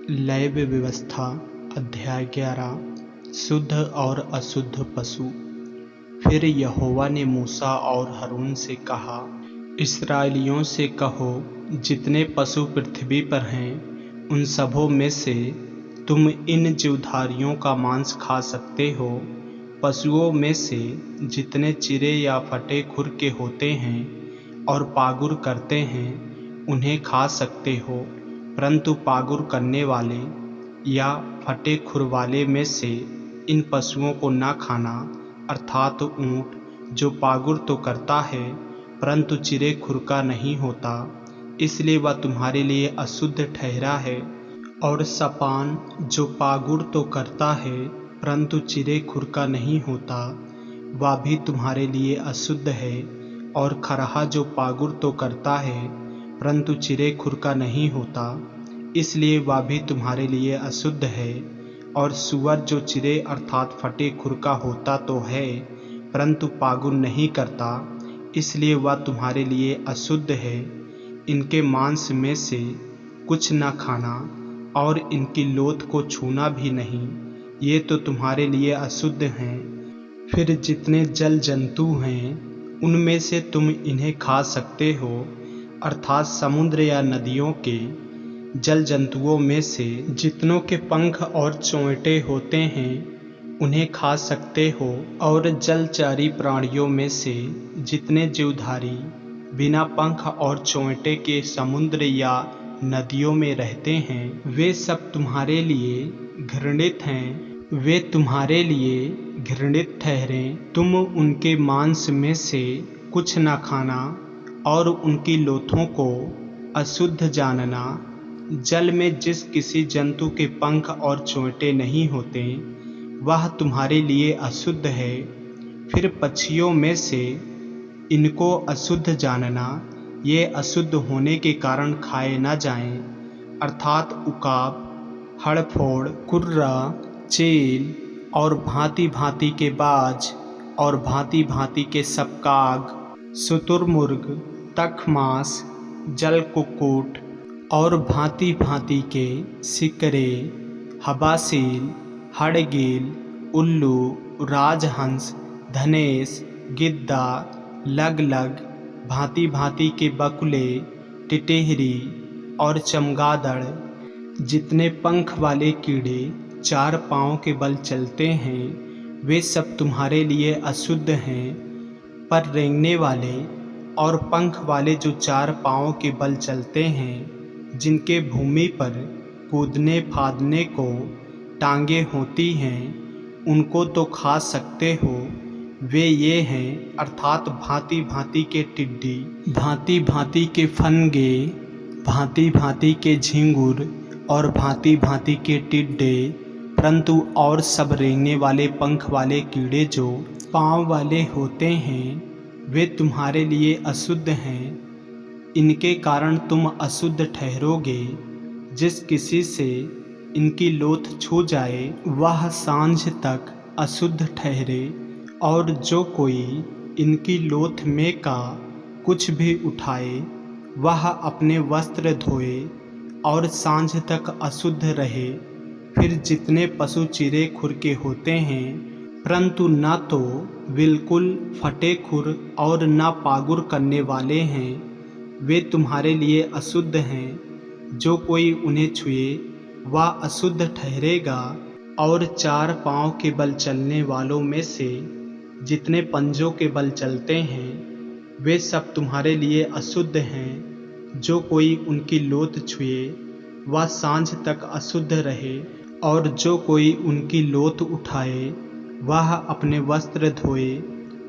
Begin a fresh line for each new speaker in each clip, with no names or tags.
Lab व्यवस्था अध्याय 11 शुद्ध और अशुद्ध पशु। फिर यहोवा ने मूसा और हारून से कहा, इस्राएलियों से कहो, जितने पशु पृथ्वी पर हैं उन सबों में से तुम इन जीवधारियों का मांस खा सकते हो। पशुओं में से जितने चिरे या फटे खुर के होते हैं और पागुर करते हैं उन्हें खा सकते हो, परंतु पागुर करने वाले या फटे खुर वाले में से इन पशुओं को न खाना, अर्थात ऊँट जो पागुर तो करता है परंतु चिरे खुर का नहीं होता, इसलिए वह तुम्हारे लिए अशुद्ध ठहरा है। और सपान जो पागुर तो करता है परंतु चिरे खुर का नहीं होता, वह भी तुम्हारे लिए अशुद्ध है। और खरहा जो पागुर तो करता है परंतु चिरे खुर का नहीं होता, इसलिए वह भी तुम्हारे लिए अशुद्ध है। और सूअर जो चिरे अर्थात फटे खुर का होता तो है परंतु पागुर नहीं करता, इसलिए वह तुम्हारे लिए अशुद्ध है। इनके मांस में से कुछ न खाना और इनकी लोथ को छूना भी नहीं, ये तो तुम्हारे लिए अशुद्ध हैं। फिर जितने जल जंतु हैं उनमें से तुम इन्हें खा सकते हो, अर्थात समुद्र या नदियों के जल जंतुओं में से जितनों के पंख और चोंटे होते हैं उन्हें खा सकते हो। और जलचरी प्राणियों में से जितने जीवधारी बिना पंख और चोंटे के समुद्र या नदियों में रहते हैं वे सब तुम्हारे लिए घृणित हैं, वे तुम्हारे लिए घृणित ठहरें। तुम उनके मांस में से कुछ न खाना और उनकी लोथों को अशुद्ध जानना। जल में जिस किसी जंतु के पंख और चोंटे नहीं होते वह तुम्हारे लिए अशुद्ध है। फिर पक्षियों में से इनको अशुद्ध जानना, ये अशुद्ध होने के कारण खाए न जाएं, अर्थात उकाब, हड़फोड़, कुर्रा, चील और भांति भांति के बाज और भांति भांति के सबकाग, शुतुरमुर्ग, तखमास, जल कुक्कुट और भांति भांति के सिकरे, हबासील, हड़गील, उल्लू, राजहंस, धनेश, गिद्दा, लगलग, भांति भांति के बकुले, टिटेहरी और चमगादड़। जितने पंख वाले कीड़े चार पाँव के बल चलते हैं वे सब तुम्हारे लिए अशुद्ध हैं। पर रेंगने वाले और पंख वाले जो चार पाँव के बल चलते हैं, जिनके भूमि पर कूदने फादने को टांगे होती हैं, उनको तो खा सकते हो। वे ये हैं, अर्थात भांति भांति के टिड्डी, भांति भांति के फनगे, भांति भांति के झिंगुर और भांति भांति के टिड्डे। परंतु और सब रेंगने वाले पंख वाले कीड़े जो पाँव वाले होते हैं वे तुम्हारे लिए अशुद्ध हैं। इनके कारण तुम अशुद्ध ठहरोगे। जिस किसी से इनकी लोथ छू जाए वह सांझ तक अशुद्ध ठहरे। और जो कोई इनकी लोथ में का कुछ भी उठाए वह अपने वस्त्र धोए और सांझ तक अशुद्ध रहे। फिर जितने पशु चिरे खुर के होते हैं परंतु न तो बिल्कुल फटे खुर और न पागुर करने वाले हैं, वे तुम्हारे लिए अशुद्ध हैं। जो कोई उन्हें छुए वह अशुद्ध ठहरेगा। और चार पाँव के बल चलने वालों में से जितने पंजों के बल चलते हैं वे सब तुम्हारे लिए अशुद्ध हैं। जो कोई उनकी लोथ छुए वह सांझ तक अशुद्ध रहे। और जो कोई उनकी लोथ उठाए वह अपने वस्त्र धोए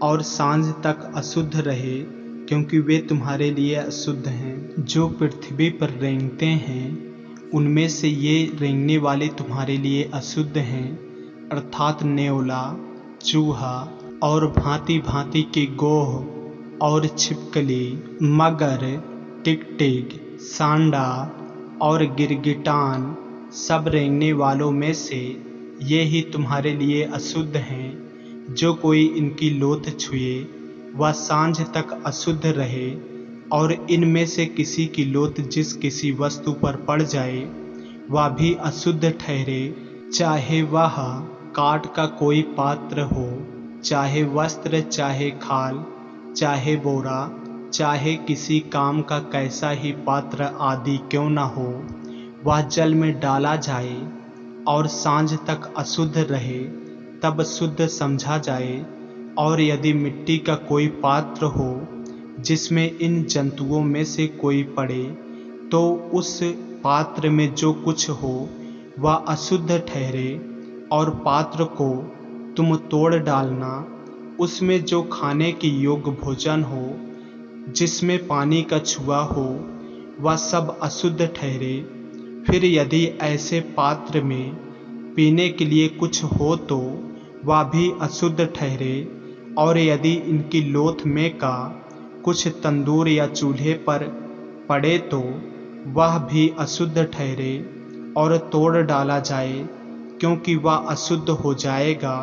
और सांझ तक अशुद्ध रहे, क्योंकि वे तुम्हारे लिए अशुद्ध हैं। जो पृथ्वी पर रेंगते हैं उनमें से ये रेंगने वाले तुम्हारे लिए अशुद्ध हैं, अर्थात नेवला, चूहा और भांति भांति के गोह और छिपकली, मगर, टिकटिक, सांडा और गिरगिटान। सब रेंगने वालों में से ये ही तुम्हारे लिए अशुद्ध हैं। जो कोई इनकी लोथ छुए वह सांझ तक अशुद्ध रहे। और इनमें से किसी की लोथ जिस किसी वस्तु पर पड़ जाए वह भी अशुद्ध ठहरे, चाहे वह काठ का कोई पात्र हो, चाहे वस्त्र, चाहे खाल, चाहे बोरा, चाहे किसी काम का कैसा ही पात्र आदि क्यों न हो, वह जल में डाला जाए और सांझ तक अशुद्ध रहे, तब शुद्ध समझा जाए। और यदि मिट्टी का कोई पात्र हो जिसमें इन जंतुओं में से कोई पड़े, तो उस पात्र में जो कुछ हो वह अशुद्ध ठहरे, और पात्र को तुम तोड़ डालना। उसमें जो खाने के योग्य भोजन हो जिसमें पानी का छुआ हो, वह सब अशुद्ध ठहरे। फिर यदि ऐसे पात्र में पीने के लिए कुछ हो तो वह भी अशुद्ध ठहरे। और यदि इनकी लोथ में का कुछ तंदूर या चूल्हे पर पड़े तो वह भी अशुद्ध ठहरे और तोड़ डाला जाए, क्योंकि वह अशुद्ध हो जाएगा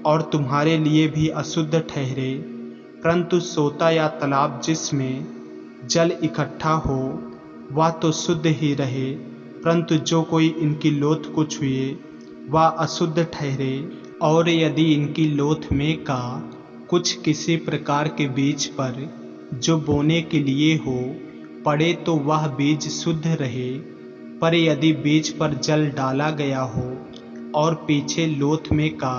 और तुम्हारे लिए भी अशुद्ध ठहरे। परंतु सोता या तालाब जिसमें जल इकट्ठा हो वह तो शुद्ध ही रहे, परंतु जो कोई इनकी लोथ को छुए वह अशुद्ध ठहरे। और यदि इनकी लोथ में का कुछ किसी प्रकार के बीज पर जो बोने के लिए हो पड़े तो वह बीज शुद्ध रहे। पर यदि बीज पर जल डाला गया हो और पीछे लोथ में का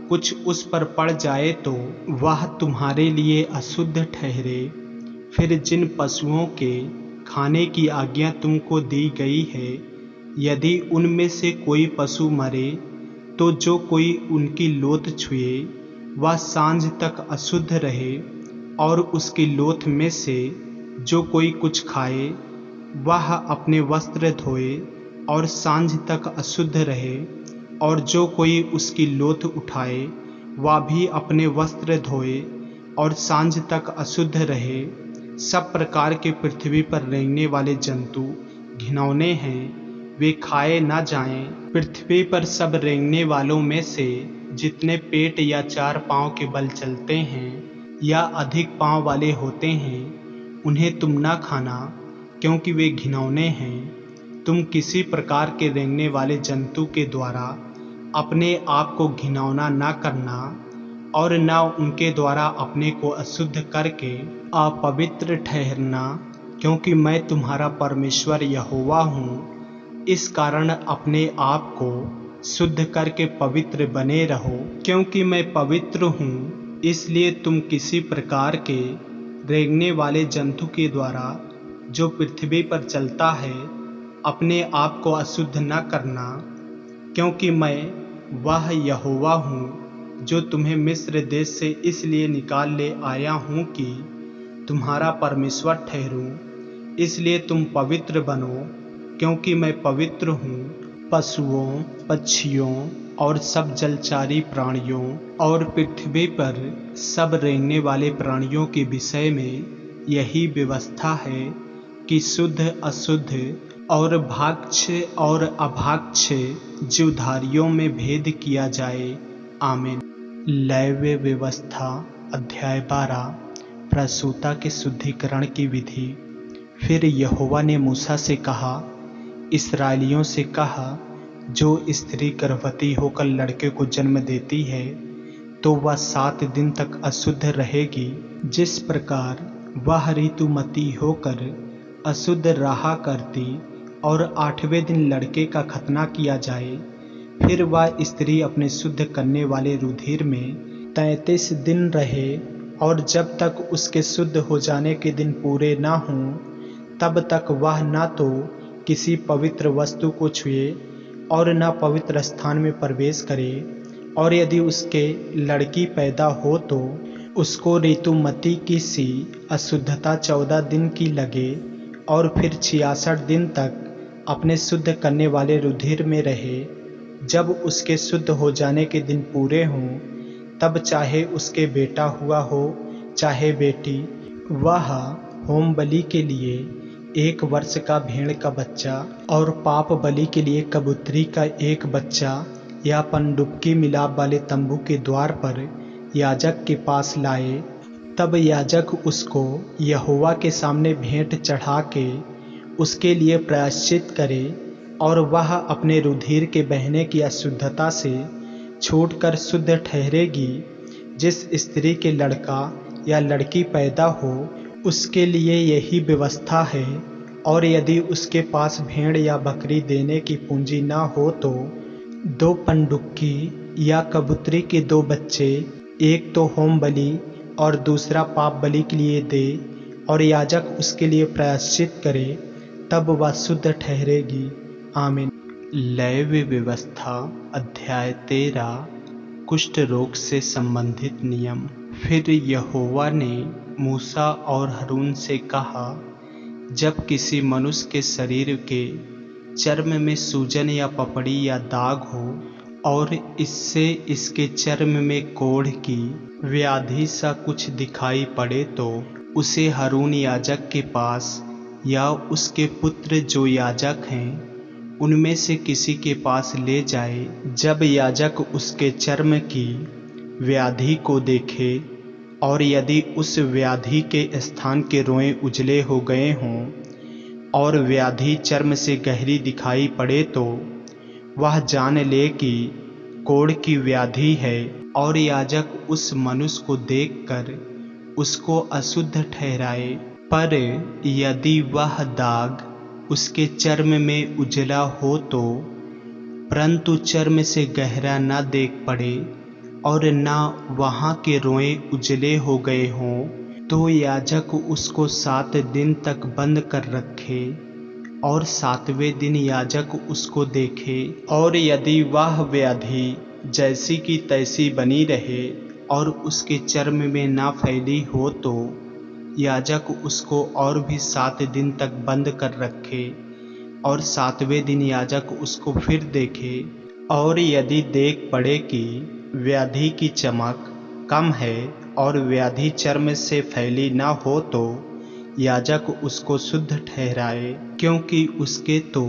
कुछ उस पर पड़ जाए तो वह तुम्हारे लिए अशुद्ध ठहरे। फिर जिन पशुओं के खाने की आज्ञा तुमको दी गई है, यदि उनमें से कोई पशु मरे तो जो कोई उनकी लोथ छुए वह सांझ तक अशुद्ध रहे। और उसकी लोथ में से जो कोई कुछ खाए वह अपने वस्त्र धोए और सांझ तक अशुद्ध रहे। और जो कोई उसकी लोथ उठाए वह भी अपने वस्त्र धोए और सांझ तक अशुद्ध रहे। सब प्रकार के पृथ्वी पर रेंगने वाले जंतु घिनौने हैं, वे खाए न जाएं। पृथ्वी पर सब रेंगने वालों में से जितने पेट या 4 पांव के बल चलते हैं या अधिक पांव वाले होते हैं, उन्हें तुम न खाना, क्योंकि वे घिनौने हैं। तुम किसी प्रकार के रेंगने वाले जंतु के द्वारा अपने आप को घिनौना न करना, और न उनके द्वारा अपने को अशुद्ध करके अपवित्र ठहरना, क्योंकि मैं तुम्हारा परमेश्वर यहोवा हूँ। इस कारण अपने आप को शुद्ध करके पवित्र बने रहो, क्योंकि मैं पवित्र हूँ। इसलिए तुम किसी प्रकार के रेंगने वाले जंतु के द्वारा जो पृथ्वी पर चलता है अपने आप को अशुद्ध न करना, क्योंकि मैं वह यहोवा हूँ जो तुम्हें मिस्र देश से इसलिए निकाल ले आया हूँ कि तुम्हारा परमेश्वर ठहरूं। इसलिए तुम पवित्र बनो, क्योंकि मैं पवित्र हूँ। पशुओं, पक्षियों और सब जलचारी प्राणियों और पृथ्वी पर सब रेंगने वाले प्राणियों के विषय में यही व्यवस्था है कि शुद्ध, अशुद्ध और भाग्य और अभाग्य जीवधारियों में भेद किया जाए। आमीन। लेव्य व्यवस्था अध्याय 12 प्रसूता के शुद्धिकरण की विधि। फिर यहोवा ने मूसा से कहा, इस्राएलियों से कहा, जो स्त्री गर्भवती होकर लड़के को जन्म देती है तो वह 7 दिन तक अशुद्ध रहेगी। जिस प्रकार वह ऋतुमती होकर अशुद्ध रहा करती, और 8वें दिन लड़के का खतना किया जाए। फिर वह स्त्री अपने शुद्ध करने वाले रुधिर में 33 दिन रहे, और जब तक उसके शुद्ध हो जाने के दिन पूरे न हों तब तक वह न तो किसी पवित्र वस्तु को छुए और न पवित्र स्थान में प्रवेश करे। और यदि उसके लड़की पैदा हो तो उसको ऋतुमती की सी अशुद्धता 14 दिन की लगे, और फिर 66 दिन तक अपने शुद्ध करने वाले रुधिर में रहे। जब उसके शुद्ध हो जाने के दिन पूरे हों तब चाहे उसके बेटा हुआ हो चाहे बेटी, वह होम बलि के लिए 1 वर्ष का भेड़ का बच्चा और पाप बलि के लिए कबूतरी का 1 बच्चा या पनडुब्बकी मिलाप वाले तंबू के द्वार पर याजक के पास लाए। तब याजक उसको यहोवा के सामने भेंट चढ़ा के उसके लिए प्रायश्चित करे और वह अपने रुधिर के बहने की अशुद्धता से छूटकर शुद्ध ठहरेगी। जिस स्त्री के लड़का या लड़की पैदा हो उसके लिए यही व्यवस्था है। और यदि उसके पास भेड़ या बकरी देने की पूंजी ना हो तो 2 पंडुक्की या कबूतरी के 2 बच्चे, एक तो होम बलि और दूसरा पाप बलि के लिए दे और याजक उसके लिए प्रायश्चित करे, तब वह शुद्ध ठहरेगी। आमीन। लेवी व्यवस्था अध्याय 13 कुष्ठ रोग से संबंधित नियम। फिर यहोवा ने मूसा और हरून से कहा, जब किसी मनुष्य के शरीर के चर्म में सूजन या पपड़ी या दाग हो और इससे इसके चर्म में कोढ़ की व्याधि सा कुछ दिखाई पड़े तो उसे हरून याजक के पास या उसके पुत्र जो याजक हैं उनमें से किसी के पास ले जाए। जब याजक उसके चर्म की व्याधि को देखे और यदि उस व्याधि के स्थान के रोएं उजले हो गए हों और व्याधि चर्म से गहरी दिखाई पड़े तो वह जान ले कि कोढ़ की व्याधि है और याजक उस मनुष्य को देखकर उसको अशुद्ध ठहराए। पर यदि वह दाग उसके चर्म में उजला हो तो परंतु चर्म से गहरा न देख पड़े और न वहाँ के रोएं उजले हो गए हों तो याजक उसको 7 दिन तक बंद कर रखे और 7वें दिन याजक उसको देखे। और यदि वह व्याधि जैसी की तैसी बनी रहे और उसके चर्म में ना फैली हो तो याजक उसको और भी 7 दिन तक बंद कर रखे और 7वें दिन याजक उसको फिर देखे। और यदि देख पड़े कि व्याधि की चमक कम है और व्याधि चर्म से फैली ना हो तो याजक उसको शुद्ध ठहराए, क्योंकि उसके तो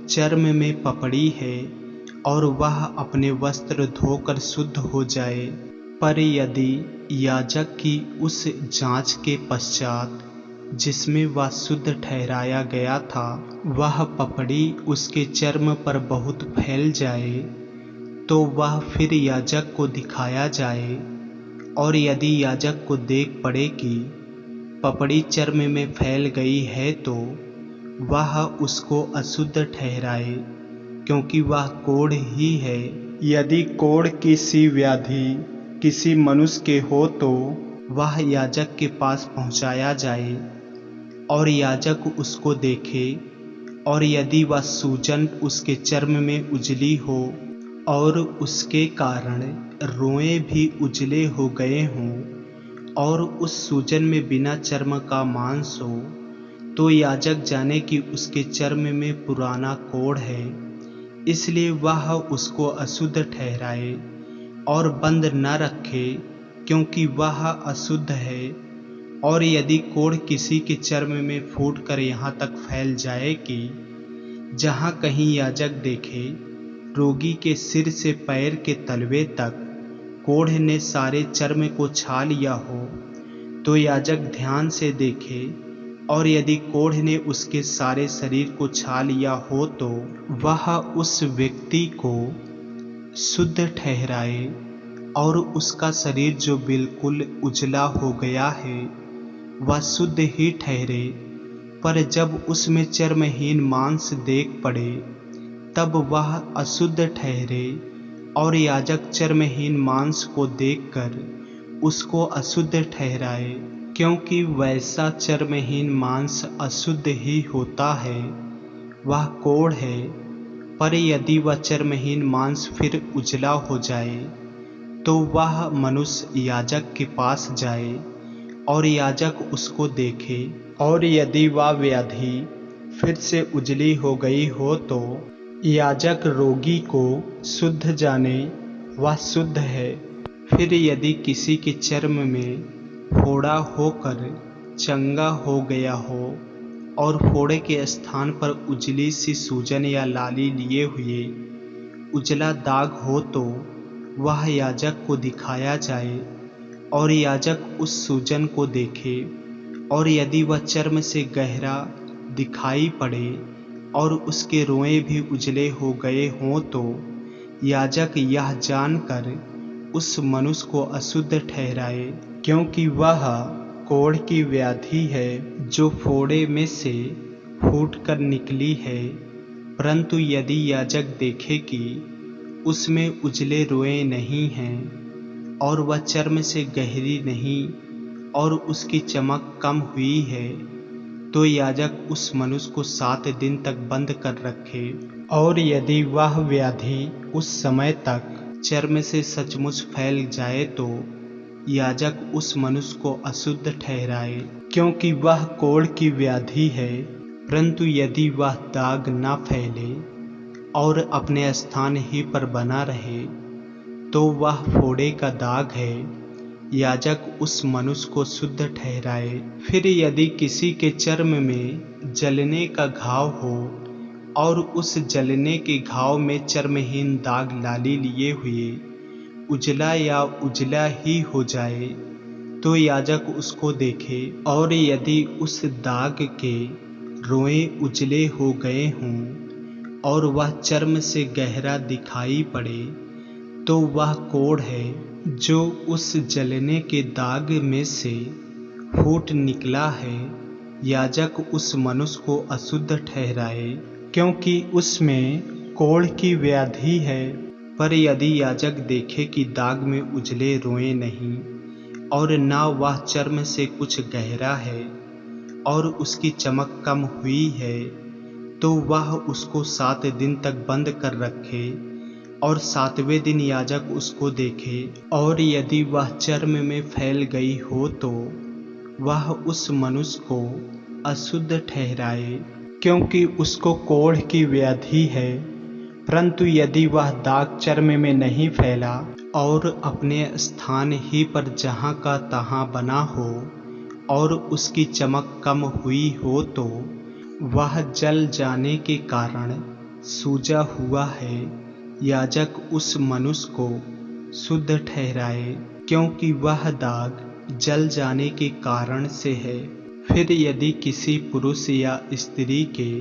चर्म में पपड़ी है और वह अपने वस्त्र धोकर शुद्ध हो जाए। पर यदि याजक की उस जांच के पश्चात जिसमें वह शुद्ध ठहराया गया था वह पपड़ी उसके चर्म पर बहुत फैल जाए तो वह फिर याजक को दिखाया जाए। और यदि याजक को देख पड़े कि पपड़ी चर्म में फैल गई है तो वह उसको अशुद्ध ठहराए, क्योंकि वह कोढ़ ही है। यदि कोढ़ की सी व्याधि किसी मनुष्य के हो तो वह याजक के पास पहुंचाया जाए और याजक उसको देखे। और यदि वह सूजन उसके चर्म में उजली हो और उसके कारण रोएं भी उजले हो गए हों और उस सूजन में बिना चर्म का मांस हो तो याजक जाने कि उसके चर्म में पुराना कोढ़ है, इसलिए वह उसको अशुद्ध ठहराए और बंद न रखे, क्योंकि वह अशुद्ध है। और यदि कोढ़ किसी के चर्म में फूटकर यहाँ तक फैल जाए कि जहाँ कहीं याजक देखे रोगी के सिर से पैर के तलवे तक कोढ़ ने सारे चर्म को छा लिया हो तो याजक ध्यान से देखे। और यदि कोढ़ ने उसके सारे शरीर को छा लिया हो तो वह उस व्यक्ति को शुद्ध ठहराए और उसका शरीर जो बिल्कुल उजला हो गया है वह शुद्ध ही ठहरे। पर जब उसमें चर्महीन मांस देख पड़े तब वह अशुद्ध ठहरे और याजक चर्महीन मांस को देखकर उसको अशुद्ध ठहराए, क्योंकि वैसा चर्महीन मांस अशुद्ध ही होता है, वह कोढ़ है। पर यदि वह चर्महीन मांस फिर उजला हो जाए तो वह मनुष्य याजक के पास जाए और याजक उसको देखे। और यदि वह व्याधि फिर से उजली हो गई हो तो याजक रोगी को शुद्ध जाने वह शुद्ध है। फिर यदि किसी के चर्म में फोड़ा होकर चंगा हो गया हो और फोड़े के स्थान पर उजली सी सूजन या लाली लिए हुए उजला दाग हो तो वह याजक को दिखाया जाए और याजक उस सूजन को देखे। और यदि वह चर्म से गहरा दिखाई पड़े और उसके रोएं भी उजले हो गए हों तो याजक यह जानकर उस मनुष्य को अशुद्ध ठहराए, क्योंकि वह कोढ़ की व्याधि है जो फोड़े में से फूटकर निकली है। परंतु यदि याजक देखे कि उसमें उजले रोएं नहीं हैं और वह चर्म से गहरी नहीं और उसकी चमक कम हुई है, तो याजक उस मनुष्य को 7 दिन तक बंद कर रखे। और यदि वह व्याधि उस समय तक चर्म से सचमुच फैल जाए तो याजक उस मनुष्य को अशुद्ध ठहराए, क्योंकि वह कोढ़ की व्याधि है। परंतु यदि वह दाग न फैले और अपने स्थान ही पर बना रहे, तो वह फोड़े का दाग है। याजक उस मनुष्य को शुद्ध ठहराए। फिर यदि किसी के चर्म में जलने का घाव हो और उस जलने के घाव में चर्महीन दाग लाली लिए हुए उजला या उजला ही हो जाए, तो याजक उसको देखे। और यदि उस दाग के रोएं उजले हो गए हों और वह चर्म से गहरा दिखाई पड़े, तो वह कोढ़ है जो उस जलने के दाग में से फूट निकला है। याजक उस मनुष्य को अशुद्ध ठहराए, क्योंकि उसमें कोढ़ की व्याधि है। पर यदि याजक देखे कि दाग में उजले रोएं नहीं और न वह चर्म से कुछ गहरा है और उसकी चमक कम हुई है, तो वह उसको 7 दिन तक बंद कर रखे और 7वें दिन याजक उसको देखे। और यदि वह चर्म में फैल गई हो तो वह उस मनुष्य को अशुद्ध ठहराए, क्योंकि उसको कोढ़ की व्याधि है। परंतु यदि वह दाग चर्म में नहीं फैला और अपने स्थान ही पर जहाँ का तहाँ बना हो और उसकी चमक कम हुई हो, तो वह जल जाने के कारण सूजा हुआ है। याजक उस मनुष्य को शुद्ध ठहराए, क्योंकि वह दाग जल जाने के कारण से है। फिर यदि किसी पुरुष या स्त्री के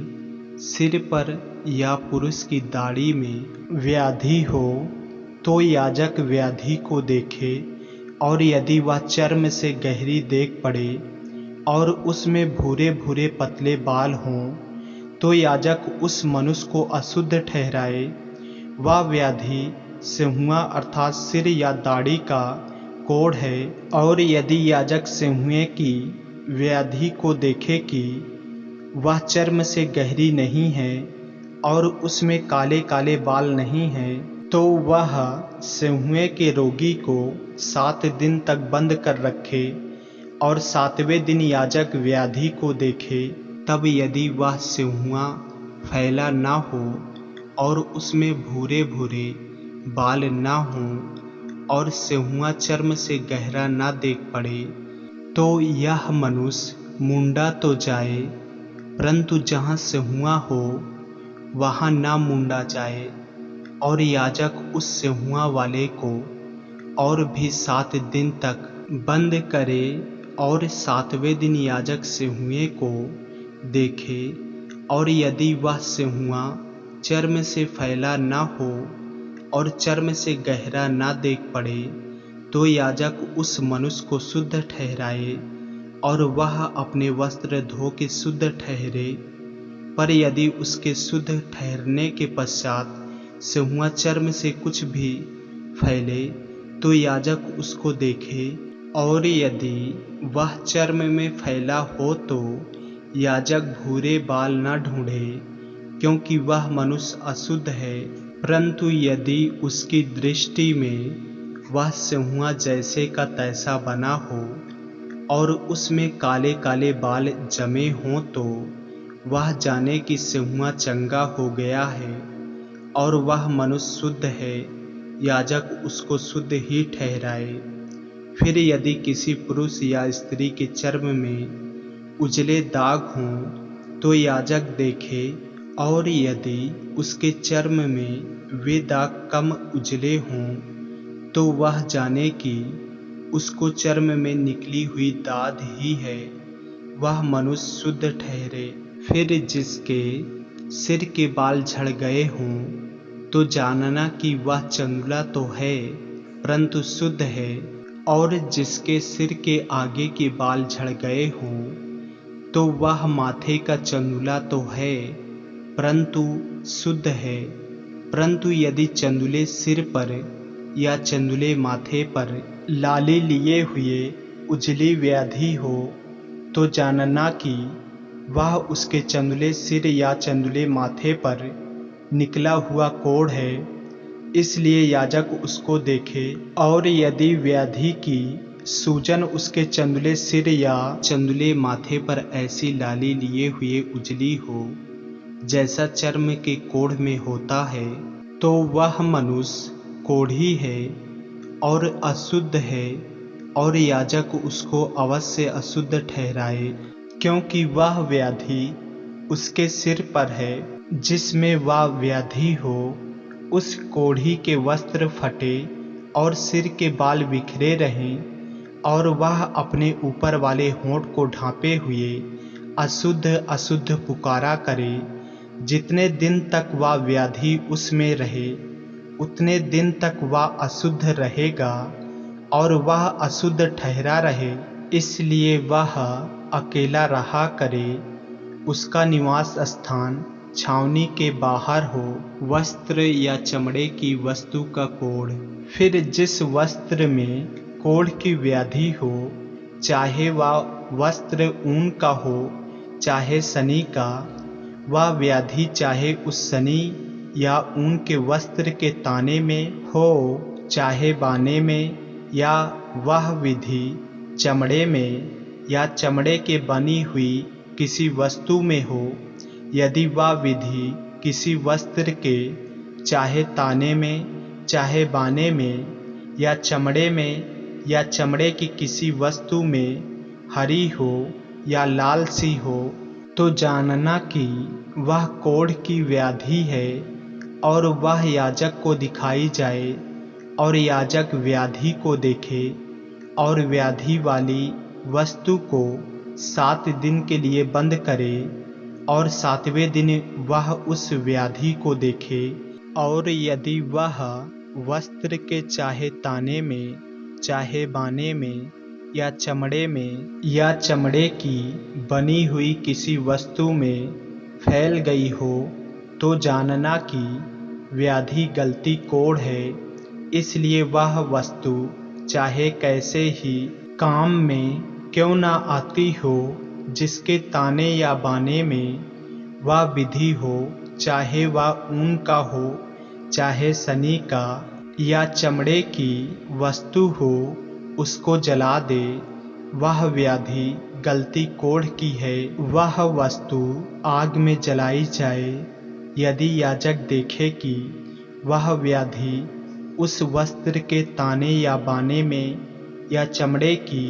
सिर पर या पुरुष की दाढ़ी में व्याधि हो, तो याजक व्याधि को देखे। और यदि वह चर्म से गहरी देख पड़े और उसमें भूरे भूरे पतले बाल हों, तो याजक उस मनुष्य को अशुद्ध ठहराए। वह व्याधि सिंहुआ अर्थात सिर या दाढ़ी का कोढ़ है। और यदि याजक सिंहुए की व्याधि को देखे कि वह चर्म से गहरी नहीं है और उसमें काले काले बाल नहीं हैं, तो वह सिंहुए के रोगी को 7 दिन तक बंद कर रखे और 7वें दिन याजक व्याधि को देखे। तब यदि वह सिंहुआ फैला ना हो और उसमें भूरे भूरे बाल ना हों और सिंहुआ चर्म से गहरा ना देख पड़े, तो यह मनुष्य मुंडा तो जाए, परंतु जहाँ सिंहुआ हो वहाँ ना मुंडा जाए। और याजक उस सिंहुआ वाले को और भी 7 दिन तक बंद करे और 7वें दिन याजक सिंहुए को देखे। और यदि वह सिंहुआ चर्म से फैला ना हो और चर्म से गहरा ना देख पड़े, तो याजक उस मनुष्य को शुद्ध ठहराए और वह अपने वस्त्र धो के शुद्ध ठहरे। पर यदि उसके शुद्ध ठहरने के पश्चात सिंहुआ चर्म से कुछ भी फैले, तो याजक उसको देखे। और यदि वह चर्म में फैला हो तो याजक भूरे बाल न ढूंढे, क्योंकि वह मनुष्य अशुद्ध है। परंतु यदि उसकी दृष्टि में वह सिंहुआ जैसे का तैसा बना हो और उसमें काले काले बाल जमे हों, तो वह जाने कि सिंहुआ चंगा हो गया है और वह मनुष्य शुद्ध है। याजक उसको शुद्ध ही ठहराए। फिर यदि किसी पुरुष या स्त्री के चर्म में उजले दाग हों, तो याजक देखे। और यदि उसके चर्म में वे दाग कम उजले हों, तो वह जाने कि उसको चर्म में निकली हुई दाद ही है, वह मनुष्य शुद्ध ठहरे। फिर जिसके सिर के बाल झड़ गए हों तो जानना कि वह चंदुला तो है परंतु शुद्ध है, और जिसके सिर के आगे के बाल झड़ गए हों तो वह माथे का चंदुला तो है परंतु शुद्ध है। परंतु यदि चंदुले सिर पर या चंदुले माथे पर लाली लिए हुए उजली व्याधि हो तो जानना कि वह उसके चंदुले सिर या चंदुले माथे पर निकला हुआ कोढ़ है, इसलिए याजक उसको देखे। और यदि व्याधि की सूजन उसके चंदुले सिर या चंदुले माथे पर ऐसी लाली लिए हुए उजली हो जैसा चर्म के कोढ़ में होता है, तो वह मनुष्य कोढ़ी है और अशुद्ध है, और याजक उसको अवश्य अशुद्ध ठहराए, क्योंकि वह व्याधि उसके सिर पर है। जिसमें वह व्याधि हो उस कोढ़ी के वस्त्र फटे और सिर के बाल बिखरे रहें, और वह अपने ऊपर वाले होंठ को ढांपे हुए अशुद्ध अशुद्ध पुकारा करे। जितने दिन तक वह व्याधि उसमें रहे उतने दिन तक वह अशुद्ध रहेगा और वह अशुद्ध ठहरा रहे, इसलिए वह अकेला रहा करे। उसका निवास स्थान छावनी के बाहर हो, वस्त्र या चमड़े की वस्तु का कोढ़। फिर जिस वस्त्र में कोढ़ की व्याधि हो, चाहे वह वस्त्र ऊन का हो चाहे सनी का, वह व्याधि चाहे उस सनी या ऊन के वस्त्र के ताने में हो चाहे बाने में, या वह विधि चमड़े में या चमड़े के बनी हुई किसी वस्तु में हो, यदि वह विधि किसी वस्त्र के चाहे ताने में चाहे बाने में या चमड़े में या चमड़े की किसी वस्तु में हरी हो या लाल सी हो, तो जानना कि वह कोढ़ की व्याधि है, और वह याजक को दिखाई जाए, और याजक व्याधि को देखे और व्याधि वाली वस्तु को 7 दिन के लिए बंद करे, और 7वें दिन वह उस व्याधि को देखे। और यदि वह वस्त्र के चाहे ताने में चाहे बाने में या चमड़े में या चमड़े की बनी हुई किसी वस्तु में फैल गई हो, तो जानना कि व्याधि गलती कोढ़ है, इसलिए वह वस्तु चाहे कैसे ही काम में क्यों ना आती हो, जिसके ताने या बाने में वह विधि हो, चाहे वह ऊन का हो चाहे सनी का या चमड़े की वस्तु हो, उसको जला दे। वह व्याधि गलती कोढ़ की है, वह वस्तु आग में जलाई जाए। यदि याजक देखे कि वह व्याधि उस वस्त्र के ताने या बाने में या चमड़े की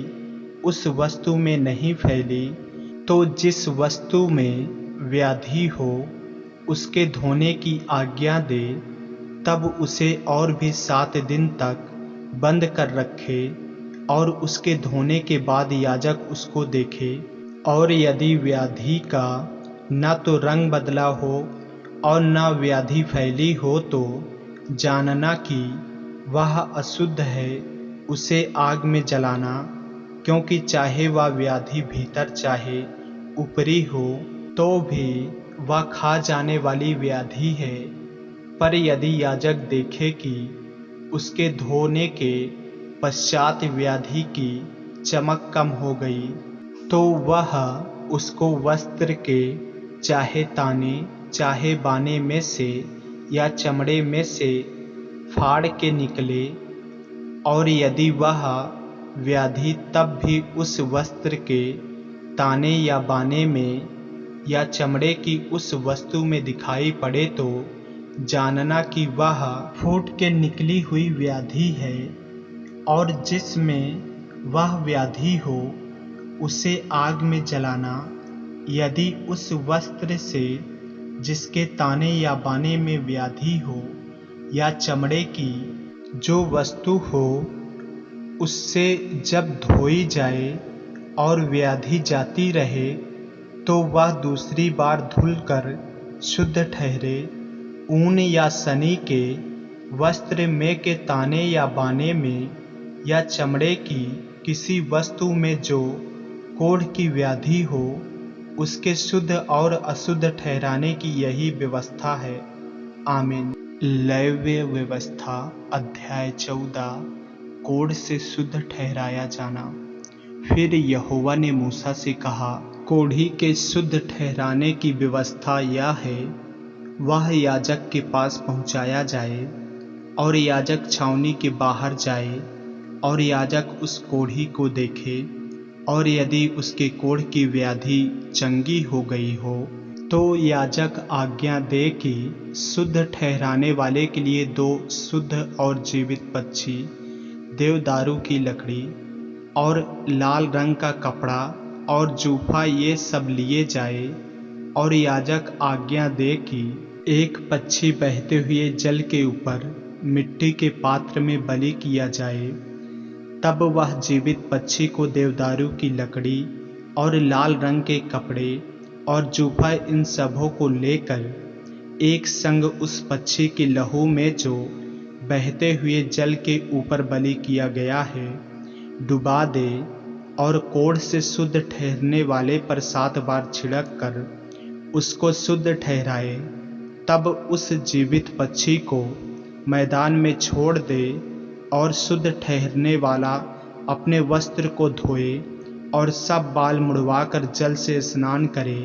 उस वस्तु में नहीं फैली, तो जिस वस्तु में व्याधि हो उसके धोने की आज्ञा दे, तब उसे और भी 7 दिन तक बंद कर रखे, और उसके धोने के बाद याजक उसको देखे। और यदि व्याधि का न तो रंग बदला हो और न व्याधि फैली हो, तो जानना कि वह अशुद्ध है, उसे आग में जलाना, क्योंकि चाहे वह व्याधि भीतर चाहे ऊपरी हो, तो भी वह खा जाने वाली व्याधि है। पर यदि याजक देखे कि उसके धोने के पश्चात व्याधि की चमक कम हो गई, तो वह उसको वस्त्र के चाहे ताने चाहे बाने में से या चमड़े में से फाड़ के निकले। और यदि वह व्याधि तब भी उस वस्त्र के ताने या बाने में या चमड़े की उस वस्तु में दिखाई पड़े, तो जानना कि वह फूट के निकली हुई व्याधि है। और जिसमें वह व्याधि हो उसे आग में जलाना। यदि उस वस्त्र से जिसके ताने या बाने में व्याधि हो या चमड़े की जो वस्तु हो, उससे जब धोई जाए और व्याधि जाती रहे, तो वह दूसरी बार धुलकर शुद्ध ठहरे। ऊन या सनी के वस्त्र में के ताने या बाने में या चमड़े की किसी वस्तु में जो कोढ़ की व्याधि हो, उसके शुद्ध और अशुद्ध ठहराने की यही व्यवस्था है। आमीन। लेव्य व्यवस्था अध्याय 14। कोढ़ से शुद्ध ठहराया जाना। फिर यहोवा ने मूसा से कहा, कोढ़ी के शुद्ध ठहराने की व्यवस्था यह है, वह याजक के पास पहुंचाया जाए और याजक छावनी के बाहर जाए और याजक उस कोढ़ी को देखे, और यदि उसके कोढ़ की व्याधि चंगी हो गई हो तो याजक आज्ञा दे कि शुद्ध ठहराने वाले के लिए 2 शुद्ध और जीवित पक्षी, देवदारू की लकड़ी और लाल रंग का कपड़ा और जूफा ये सब लिए जाए, और याजक आज्ञा दे कि एक पक्षी बहते हुए जल के ऊपर मिट्टी के पात्र में बलि किया जाए। तब वह जीवित पक्षी को देवदारू की लकड़ी और लाल रंग के कपड़े और जूफा इन सबों को लेकर एक संग उस पक्षी के लहू में जो बहते हुए जल के ऊपर बलि किया गया है डुबा दे, और कोढ़ से शुद्ध ठहरने वाले पर 7 बार छिड़क कर उसको शुद्ध ठहराए। तब उस जीवित पक्षी को मैदान में छोड़ दे, और शुद्ध ठहरने वाला अपने वस्त्र को धोए और सब बाल मुड़वाकर जल से स्नान करे,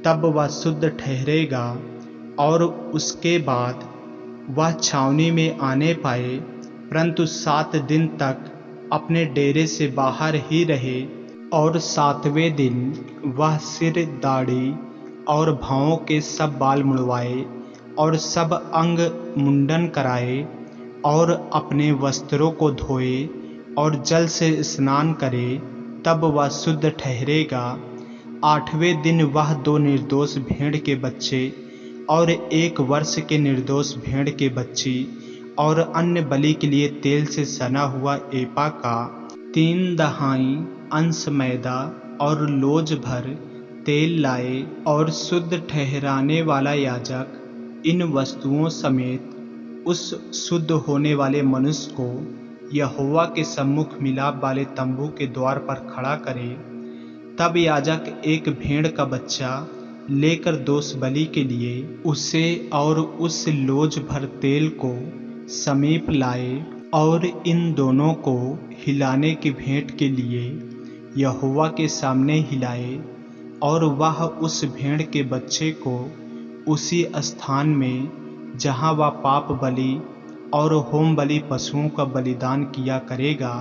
तब वह शुद्ध ठहरेगा। और उसके बाद वह छावनी में आने पाए, परंतु 7 दिन तक अपने डेरे से बाहर ही रहे, और 7वें दिन वह सिर, दाढ़ी और भौं के सब बाल मुड़वाए और सब अंग मुंडन कराए और अपने वस्त्रों को धोए और जल से स्नान करे, तब वह शुद्ध ठहरेगा। 8वें दिन वह 2 निर्दोष भेड़ के बच्चे और 1 वर्ष के निर्दोष भेड़ के बच्ची और अन्य बलि के लिए तेल से सना हुआ एपा का 3 दहाई अंश मैदा और लोज भर तेल लाए, और शुद्ध ठहराने वाला याजक इन वस्तुओं समेत उस शुद्ध होने वाले मनुष्य को यहोवा के सम्मुख मिलाप वाले तंबू के द्वार पर खड़ा करे। तब याजक एक भेड़ का बच्चा लेकर दोष बलि के लिए उसे और उस लोज भर तेल को समीप लाए, और इन दोनों को हिलाने की भेंट के लिए यहोवा के सामने हिलाए, और वह उस भेड़ के बच्चे को उसी स्थान में जहाँ वह पाप बलि और होम बलि पशुओं का बलिदान किया करेगा,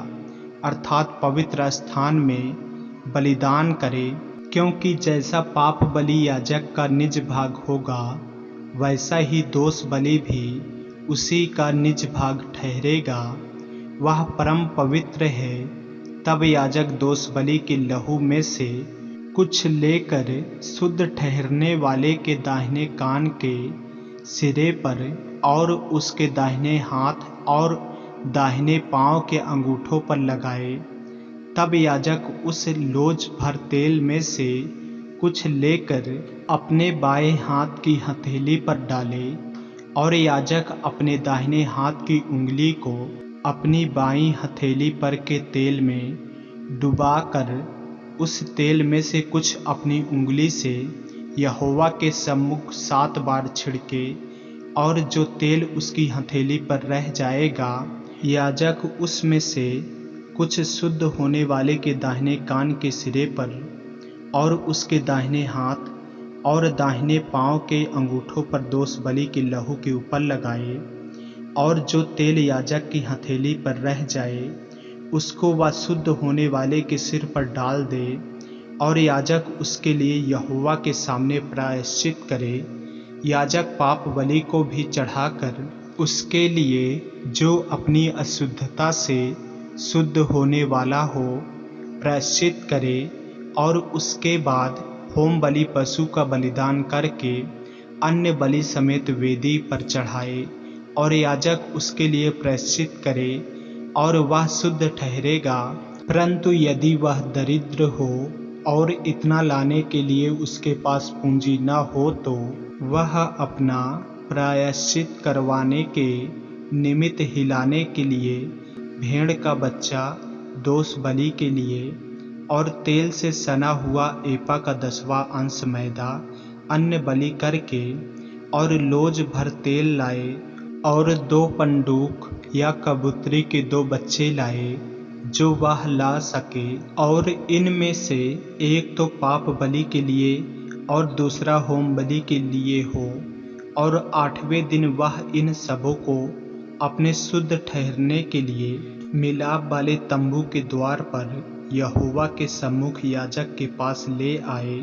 अर्थात पवित्र स्थान में बलिदान करे, क्योंकि जैसा पाप बलि याजक का निज भाग होगा, वैसा ही दोष बलि भी उसी का निज भाग ठहरेगा। वह परम पवित्र है। तब याजक दोष बलि के लहू में से कुछ लेकर शुद्ध ठहरने वाले के दाहिने कान के सिरे पर और उसके दाहिने हाथ और दाहिने पांव के अंगूठों पर लगाए। तब याजक उस लोज भर तेल में से कुछ लेकर अपने बाएं हाथ की हथेली पर डाले, और याजक अपने दाहिने हाथ की उंगली को अपनी बाईं हथेली पर के तेल में डुबाकर उस तेल में से कुछ अपनी उंगली से यहोवा के सम्मुख 7 बार छिड़के, और जो तेल उसकी हथेली पर रह जाएगा, याजक उसमें से कुछ शुद्ध होने वाले के दाहिने कान के सिरे पर और उसके दाहिने हाथ और दाहिने पांव के अंगूठों पर दोष बलि के लहू के ऊपर लगाए, और जो तेल याजक की हथेली पर रह जाए उसको वह शुद्ध होने वाले के सिर पर डाल दे, और याजक उसके लिए यहोवा के सामने प्रायश्चित करे। याजक पाप बलि को भी चढ़ाकर उसके लिए जो अपनी अशुद्धता से शुद्ध होने वाला हो प्रायश्चित करे, और उसके बाद होम बलि पशु का बलिदान करके अन्य बलि समेत वेदी पर चढ़ाए, और याजक उसके लिए प्रायश्चित करे और वह शुद्ध ठहरेगा। परंतु यदि वह दरिद्र हो और इतना लाने के लिए उसके पास पूंजी न हो, तो वह अपना प्रायश्चित करवाने के निमित्त हिलाने के लिए भेड़ का बच्चा दोष बलि के लिए और तेल से सना हुआ एपा का 10वां अंश मैदा अन्न बलि करके और लोज भर तेल लाए और 2 पंडूक या कबूतरी के 2 बच्चे लाए जो वह ला सके, और इनमें से एक तो पाप बलि के लिए और दूसरा होम बलि के लिए हो। और 8वें दिन वह इन सबों को अपने शुद्ध ठहरने के लिए मिलाप वाले तंबू के द्वार पर यहोवा के सम्मुख याजक के पास ले आए।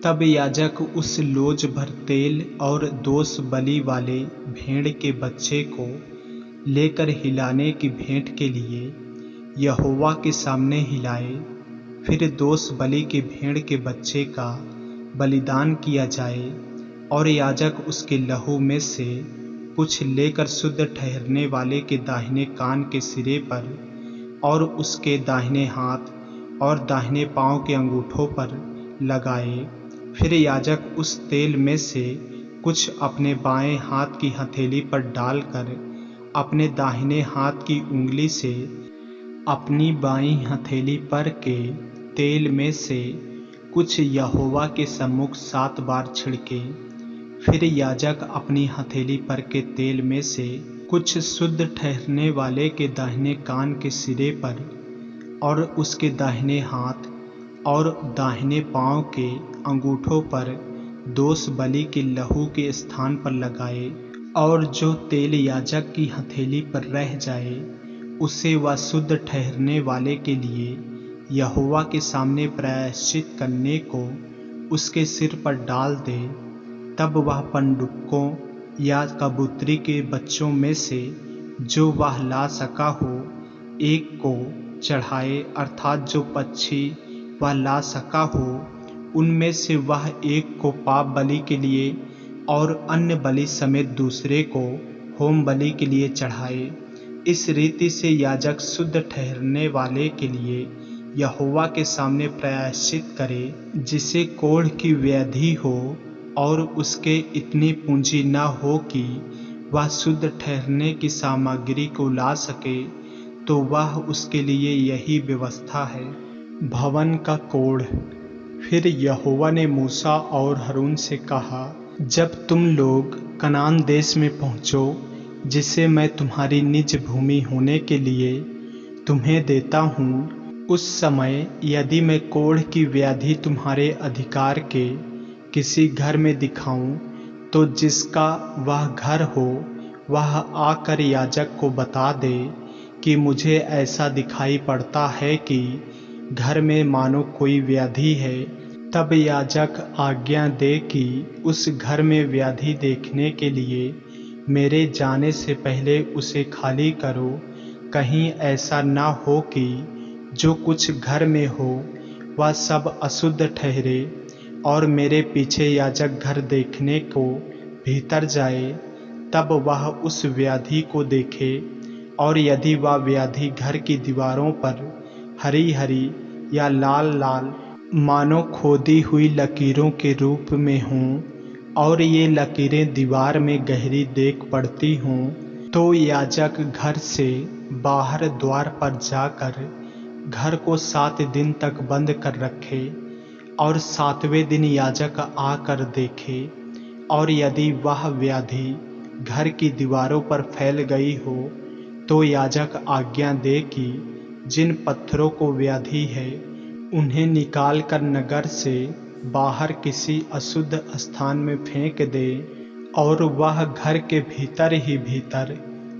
तब याजक उस लोज भर तेल और दोष बलि वाले भेड़ के बच्चे को लेकर हिलाने की भेंट के लिए यहोवा के सामने हिलाए। फिर दोष बलि के भेड़ के बच्चे का बलिदान किया जाए और याजक उसके लहू में से कुछ लेकर शुद्ध ठहरने वाले के दाहिने कान के सिरे पर और उसके दाहिने हाथ और दाहिने पांव के अंगूठों पर लगाए। फिर याजक उस तेल में से कुछ अपने बाएं हाथ की हथेली पर डालकर अपने दाहिने हाथ की उंगली से अपनी बाईं हथेली पर के तेल में से कुछ यहोवा के सम्मुख 7 बार छिड़के। फिर याजक अपनी हथेली पर के तेल में से कुछ शुद्ध ठहरने वाले के दाहिने कान के सिरे पर और उसके दाहिने हाथ और दाहिने पांव के अंगूठों पर दोष बलि के लहू के स्थान पर लगाए, और जो तेल याजक की हथेली पर रह जाए उसे वह शुद्ध ठहरने वाले के लिए यहोवा के सामने प्रायश्चित करने को उसके सिर पर डाल दे। तब वह पंडुक्कों या कबूतरी के बच्चों में से जो वह ला सका हो एक को चढ़ाए, अर्थात जो पक्षी वह ला सका हो उनमें से वह एक को पाप बलि के लिए और अन्य बलि समेत दूसरे को होम बलि के लिए चढ़ाए। इस रीति से याजक शुद्ध ठहरने वाले के लिए यहोवा के सामने प्रायश्चित करे, जिसे कोढ़ की व्याधि हो और उसके इतनी पूंजी न हो कि वह शुद्ध ठहरने की सामग्री को ला सके, तो वह उसके लिए यही व्यवस्था है। भवन का कोढ़। फिर यहोवा ने मूसा और हरून से कहा, जब तुम लोग कनान देश में पहुँचो जिसे मैं तुम्हारी निज भूमि होने के लिए तुम्हें देता हूँ, उस समय यदि मैं कोढ़ की व्याधि तुम्हारे अधिकार के किसी घर में दिखाऊं, तो जिसका वह घर हो वह आकर याजक को बता दे कि मुझे ऐसा दिखाई पड़ता है कि घर में मानो कोई व्याधि है। तब याजक आज्ञा दे कि उस घर में व्याधि देखने के लिए मेरे जाने से पहले उसे खाली करो, कहीं ऐसा ना हो कि जो कुछ घर में हो वह सब अशुद्ध ठहरे और मेरे पीछे याजक घर देखने को भीतर जाए, तब वह उस व्याधि को देखे, और यदि वह व्याधि घर की दीवारों पर हरी हरी या लाल लाल मानो खोदी हुई लकीरों के रूप में हों और ये लकीरें दीवार में गहरी देख पड़ती हों, तो याजक घर से बाहर द्वार पर जाकर घर को 7 दिन तक बंद कर रखे और 7वें दिन याजक आकर देखे, और यदि वह व्याधि घर की दीवारों पर फैल गई हो तो याजक आज्ञा दे कि जिन पत्थरों को व्याधि है उन्हें निकालकर नगर से बाहर किसी अशुद्ध स्थान में फेंक दे, और वह घर के भीतर ही भीतर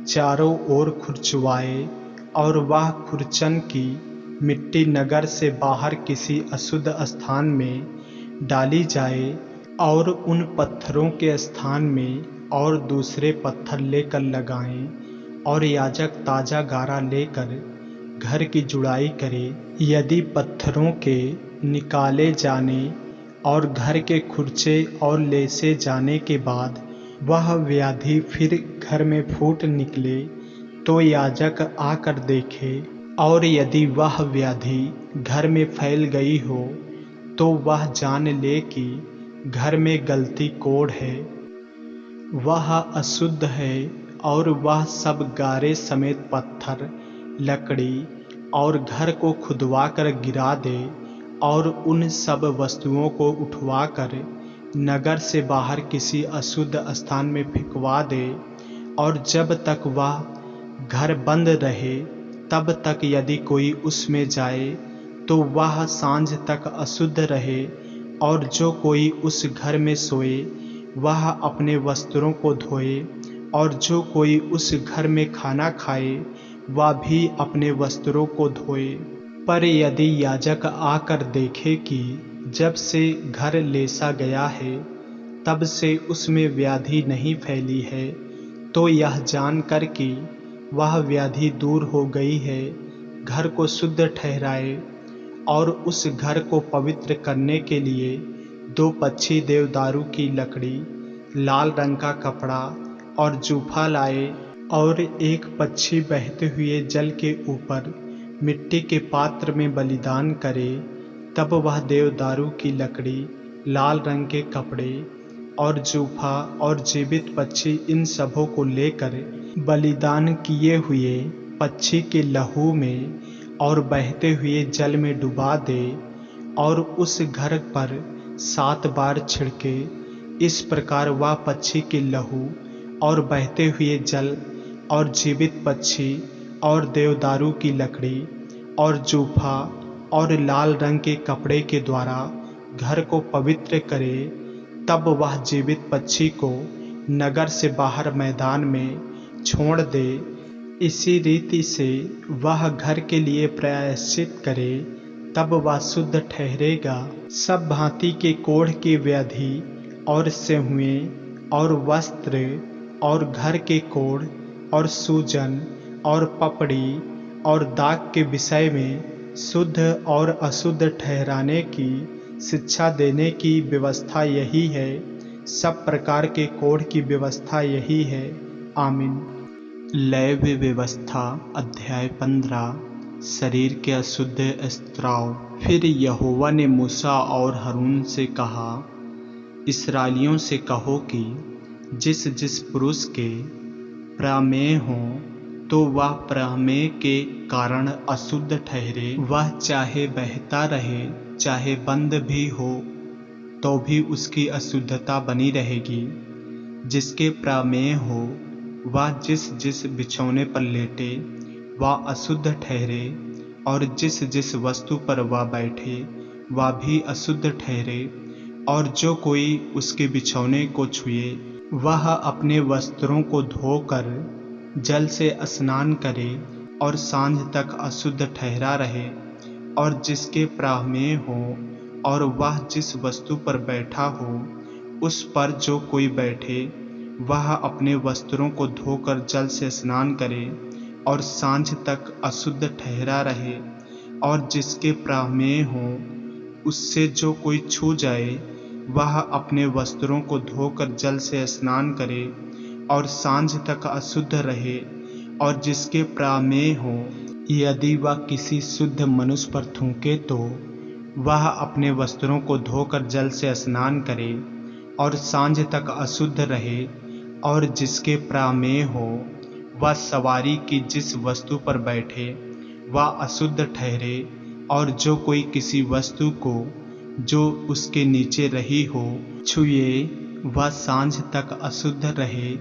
चारों ओर खुरचवाए, और वह खुरचन की मिट्टी नगर से बाहर किसी अशुद्ध स्थान में डाली जाए, और उन पत्थरों के स्थान में और दूसरे पत्थर लेकर लगाएं, और याजक ताज़ा गारा लेकर घर की जुड़ाई करे। यदि पत्थरों के निकाले जाने और घर के खुरचे और लेसे जाने के बाद वह व्याधि फिर घर में फूट निकले, तो याजक आकर देखे, और यदि वह व्याधि घर में फैल गई हो तो वह जान ले कि घर में गलती कोढ़ है, वह अशुद्ध है और वह सब गारे समेत पत्थर, लकड़ी और घर को खुदवाकर गिरा दे और उन सब वस्तुओं को उठवाकर नगर से बाहर किसी अशुद्ध स्थान में फेंकवा दे, और जब तक वह घर बंद रहे तब तक यदि कोई उसमें जाए तो वह सांझ तक अशुद्ध रहे। और जो कोई उस घर में सोए वह अपने वस्त्रों को धोए, और जो कोई उस घर में खाना खाए वह भी अपने वस्त्रों को धोए। पर यदि याजक आकर देखे कि जब से घर लेसा गया है तब से उसमें व्याधि नहीं फैली है, तो यह जानकर कि वह व्याधि दूर हो गई है, घर को शुद्ध ठहराए और उस घर को पवित्र करने के लिए 2 पक्षी देवदारू की लकड़ी, लाल रंग का कपड़ा और जूफा लाए, और एक पक्षी बहते हुए जल के ऊपर मिट्टी के पात्र में बलिदान करे। तब वह देवदारू की लकड़ी, लाल रंग के कपड़े और जूफा और जीवित पक्षी इन सबों को लेकर बलिदान किए हुए पक्षी के लहू में और बहते हुए जल में डुबा दे, और उस घर पर 7 बार छिड़के। इस प्रकार वह पक्षी के लहू और बहते हुए जल और जीवित पक्षी और देवदारू की लकड़ी और जूफा और लाल रंग के कपड़े के द्वारा घर को पवित्र करे। तब वह जीवित पक्षी को नगर से बाहर मैदान में छोड़ दे। इसी रीति से वह घर के लिए प्रायश्चित करे, तब वह शुद्ध ठहरेगा। सब भांति के कोढ़ की व्याधि और सेंहुएं और वस्त्र और घर के कोढ़ और सूजन और पपड़ी और दाग के विषय में शुद्ध और अशुद्ध ठहराने की शिक्षा देने की व्यवस्था यही है। सब प्रकार के कोढ़ की व्यवस्था यही है। आमीन। लैव्य व्यवस्था अध्याय 15। शरीर के अशुद्ध स्त्राव। फिर यहोवा ने मूसा और हारून से कहा, इस्राएलियों से कहो कि जिस जिस पुरुष के प्रमेह हो तो वह प्रमेह के कारण अशुद्ध ठहरे, वह चाहे बहता रहे चाहे बंद भी हो तो भी उसकी अशुद्धता बनी रहेगी। जिसके प्रमेह हो वह जिस जिस बिछौने पर लेटे वह अशुद्ध ठहरे, और जिस जिस वस्तु पर वह बैठे वह भी अशुद्ध ठहरे। और जो कोई उसके बिछौने को छुए वह अपने वस्त्रों को धोकर जल से स्नान करे और सांझ तक अशुद्ध ठहरा रहे। और जिसके प्रमेह हो और वह जिस वस्तु पर बैठा हो उस पर जो कोई बैठे वह अपने वस्त्रों को धोकर जल से स्नान करे और सांझ तक अशुद्ध ठहरा रहे। और जिसके प्रमेह हो उससे जो कोई छू जाए वह अपने वस्त्रों को धोकर जल से स्नान करे और सांझ तक अशुद्ध रहे। और जिसके प्रमेह हो यदि वह किसी शुद्ध मनुष्य पर थूके तो वह अपने वस्त्रों को धोकर जल से स्नान करे और सांझ तक अशुद्ध रहे। और जिसके प्रमेह हो वह सवारी की जिस वस्तु पर बैठे वह अशुद्ध ठहरे। और जो कोई किसी वस्तु को जो उसके नीचे रही हो छुए वह सांझ तक अशुद्ध रहे।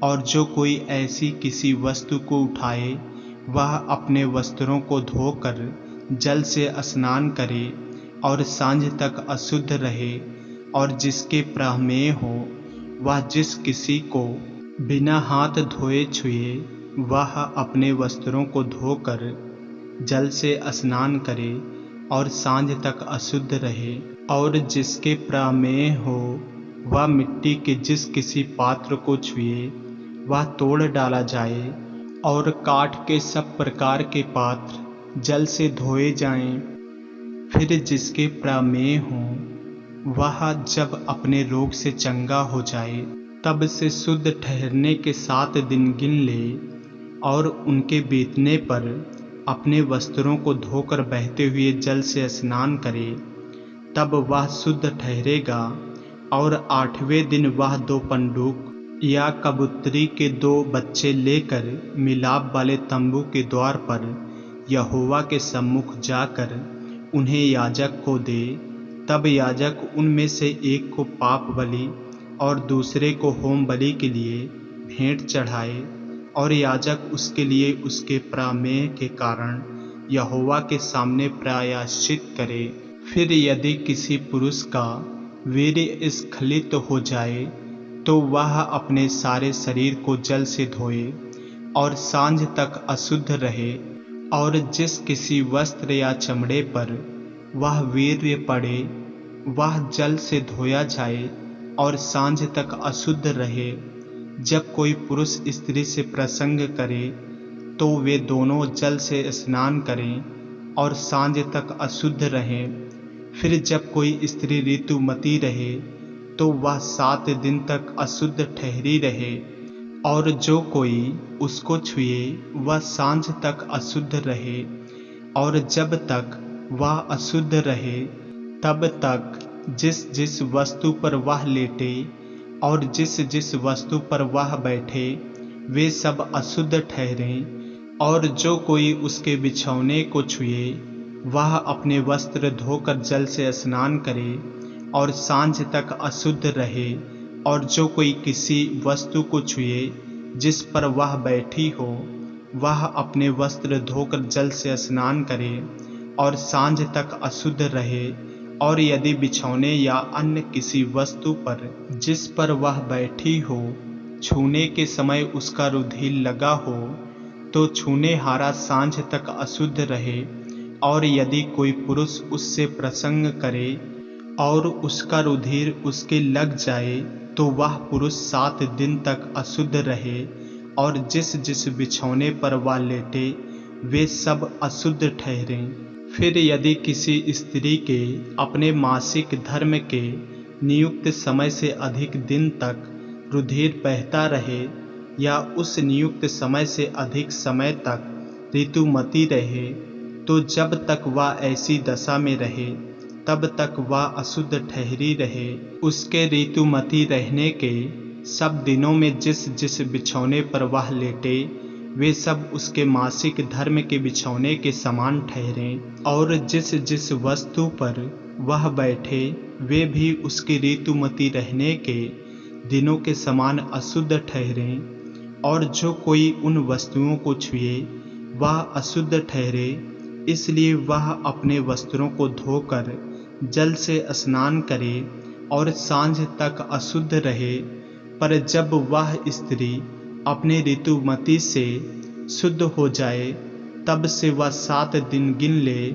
और जो कोई ऐसी किसी वस्तु को उठाए वह अपने वस्त्रों को धोकर जल से स्नान करे और सांझ तक अशुद्ध रहे। और जिसके प्रमेह हो वह जिस किसी को बिना हाथ धोए छुए वह अपने वस्त्रों को धोकर जल से स्नान करे और सांझ तक अशुद्ध रहे। और जिसके प्रमेह हो वह मिट्टी के जिस किसी पात्र को छुए वह तोड़ डाला जाए। और काठ के सब प्रकार के पात्र जल से धोए जाएं। फिर जिसके प्रमेह हो वह जब अपने रोग से चंगा हो जाए तब से शुद्ध ठहरने के 7 दिन गिन ले, और उनके बीतने पर अपने वस्त्रों को धोकर बहते हुए जल से स्नान करे, तब वह शुद्ध ठहरेगा। और 8वें दिन वह 2 पंडुक या कबूतरी के 2 बच्चे लेकर मिलाप वाले तंबू के द्वार पर यहोवा के सम्मुख जाकर उन्हें याजक को दे। तब याजक उनमें से एक को पाप बलि और दूसरे को होम बलि के लिए भेंट चढ़ाए, और याजक उसके लिए उसके प्रमेह के कारण यहोवा के सामने प्रायश्चित करे। फिर यदि किसी पुरुष का वीर्य स्खलित हो जाए तो वह अपने सारे शरीर को जल से धोए और सांझ तक अशुद्ध रहे, और जिस किसी वस्त्र या चमड़े पर वह वीर्य पड़े वह जल से धोया जाए और सांझ तक अशुद्ध रहे। जब कोई पुरुष स्त्री से प्रसंग करे तो वे दोनों जल से स्नान करें और सांझ तक अशुद्ध रहें। फिर जब कोई स्त्री ऋतुमती रहे तो वह 7 दिन तक अशुद्ध ठहरी रहे, और जो कोई उसको छुए वह सांझ तक अशुद्ध रहे। और जब तक वह अशुद्ध रहे तब तक जिस जिस वस्तु पर वह लेटे और जिस जिस वस्तु पर वह बैठे वे सब अशुद्ध ठहरें। और जो कोई उसके बिछौने को छुए वह अपने वस्त्र धोकर जल से स्नान करे और सांझ तक अशुद्ध रहे। और जो कोई किसी वस्तु को छुए जिस पर वह बैठी हो वह अपने वस्त्र धोकर जल से स्नान करे और सांझ तक अशुद्ध रहे। और यदि बिछौने या अन्य किसी वस्तु पर जिस पर वह बैठी हो छूने के समय उसका रुधिर लगा हो तो छूनेहारा सांझ तक अशुद्ध रहे। और यदि कोई पुरुष उससे प्रसंग करे और उसका रुधिर उसके लग जाए तो वह पुरुष 7 दिन तक अशुद्ध रहे, और जिस जिस बिछौने पर वह लेटे वे सब अशुद्ध ठहरें। फिर यदि किसी स्त्री के अपने मासिक धर्म के नियुक्त समय से अधिक दिन तक रुधिर बहता रहे या उस नियुक्त समय से अधिक समय तक ऋतुमती रहे, तो जब तक वह ऐसी दशा में रहे तब तक वह अशुद्ध ठहरी रहे। उसके ऋतुमती रहने के सब दिनों में जिस जिस बिछौने पर वह लेटे वे सब उसके मासिक धर्म के बिछौने के समान ठहरें, और जिस जिस वस्तु पर वह बैठे वे भी उसके ऋतुमती रहने के दिनों के समान अशुद्ध ठहरें। और जो कोई उन वस्तुओं को छुए वह अशुद्ध ठहरे, इसलिए वह अपने वस्त्रों को धोकर जल से स्नान करे और सांझ तक अशुद्ध रहे। पर जब वह स्त्री अपने ऋतुमती से शुद्ध हो जाए तब से वह 7 दिन गिन ले,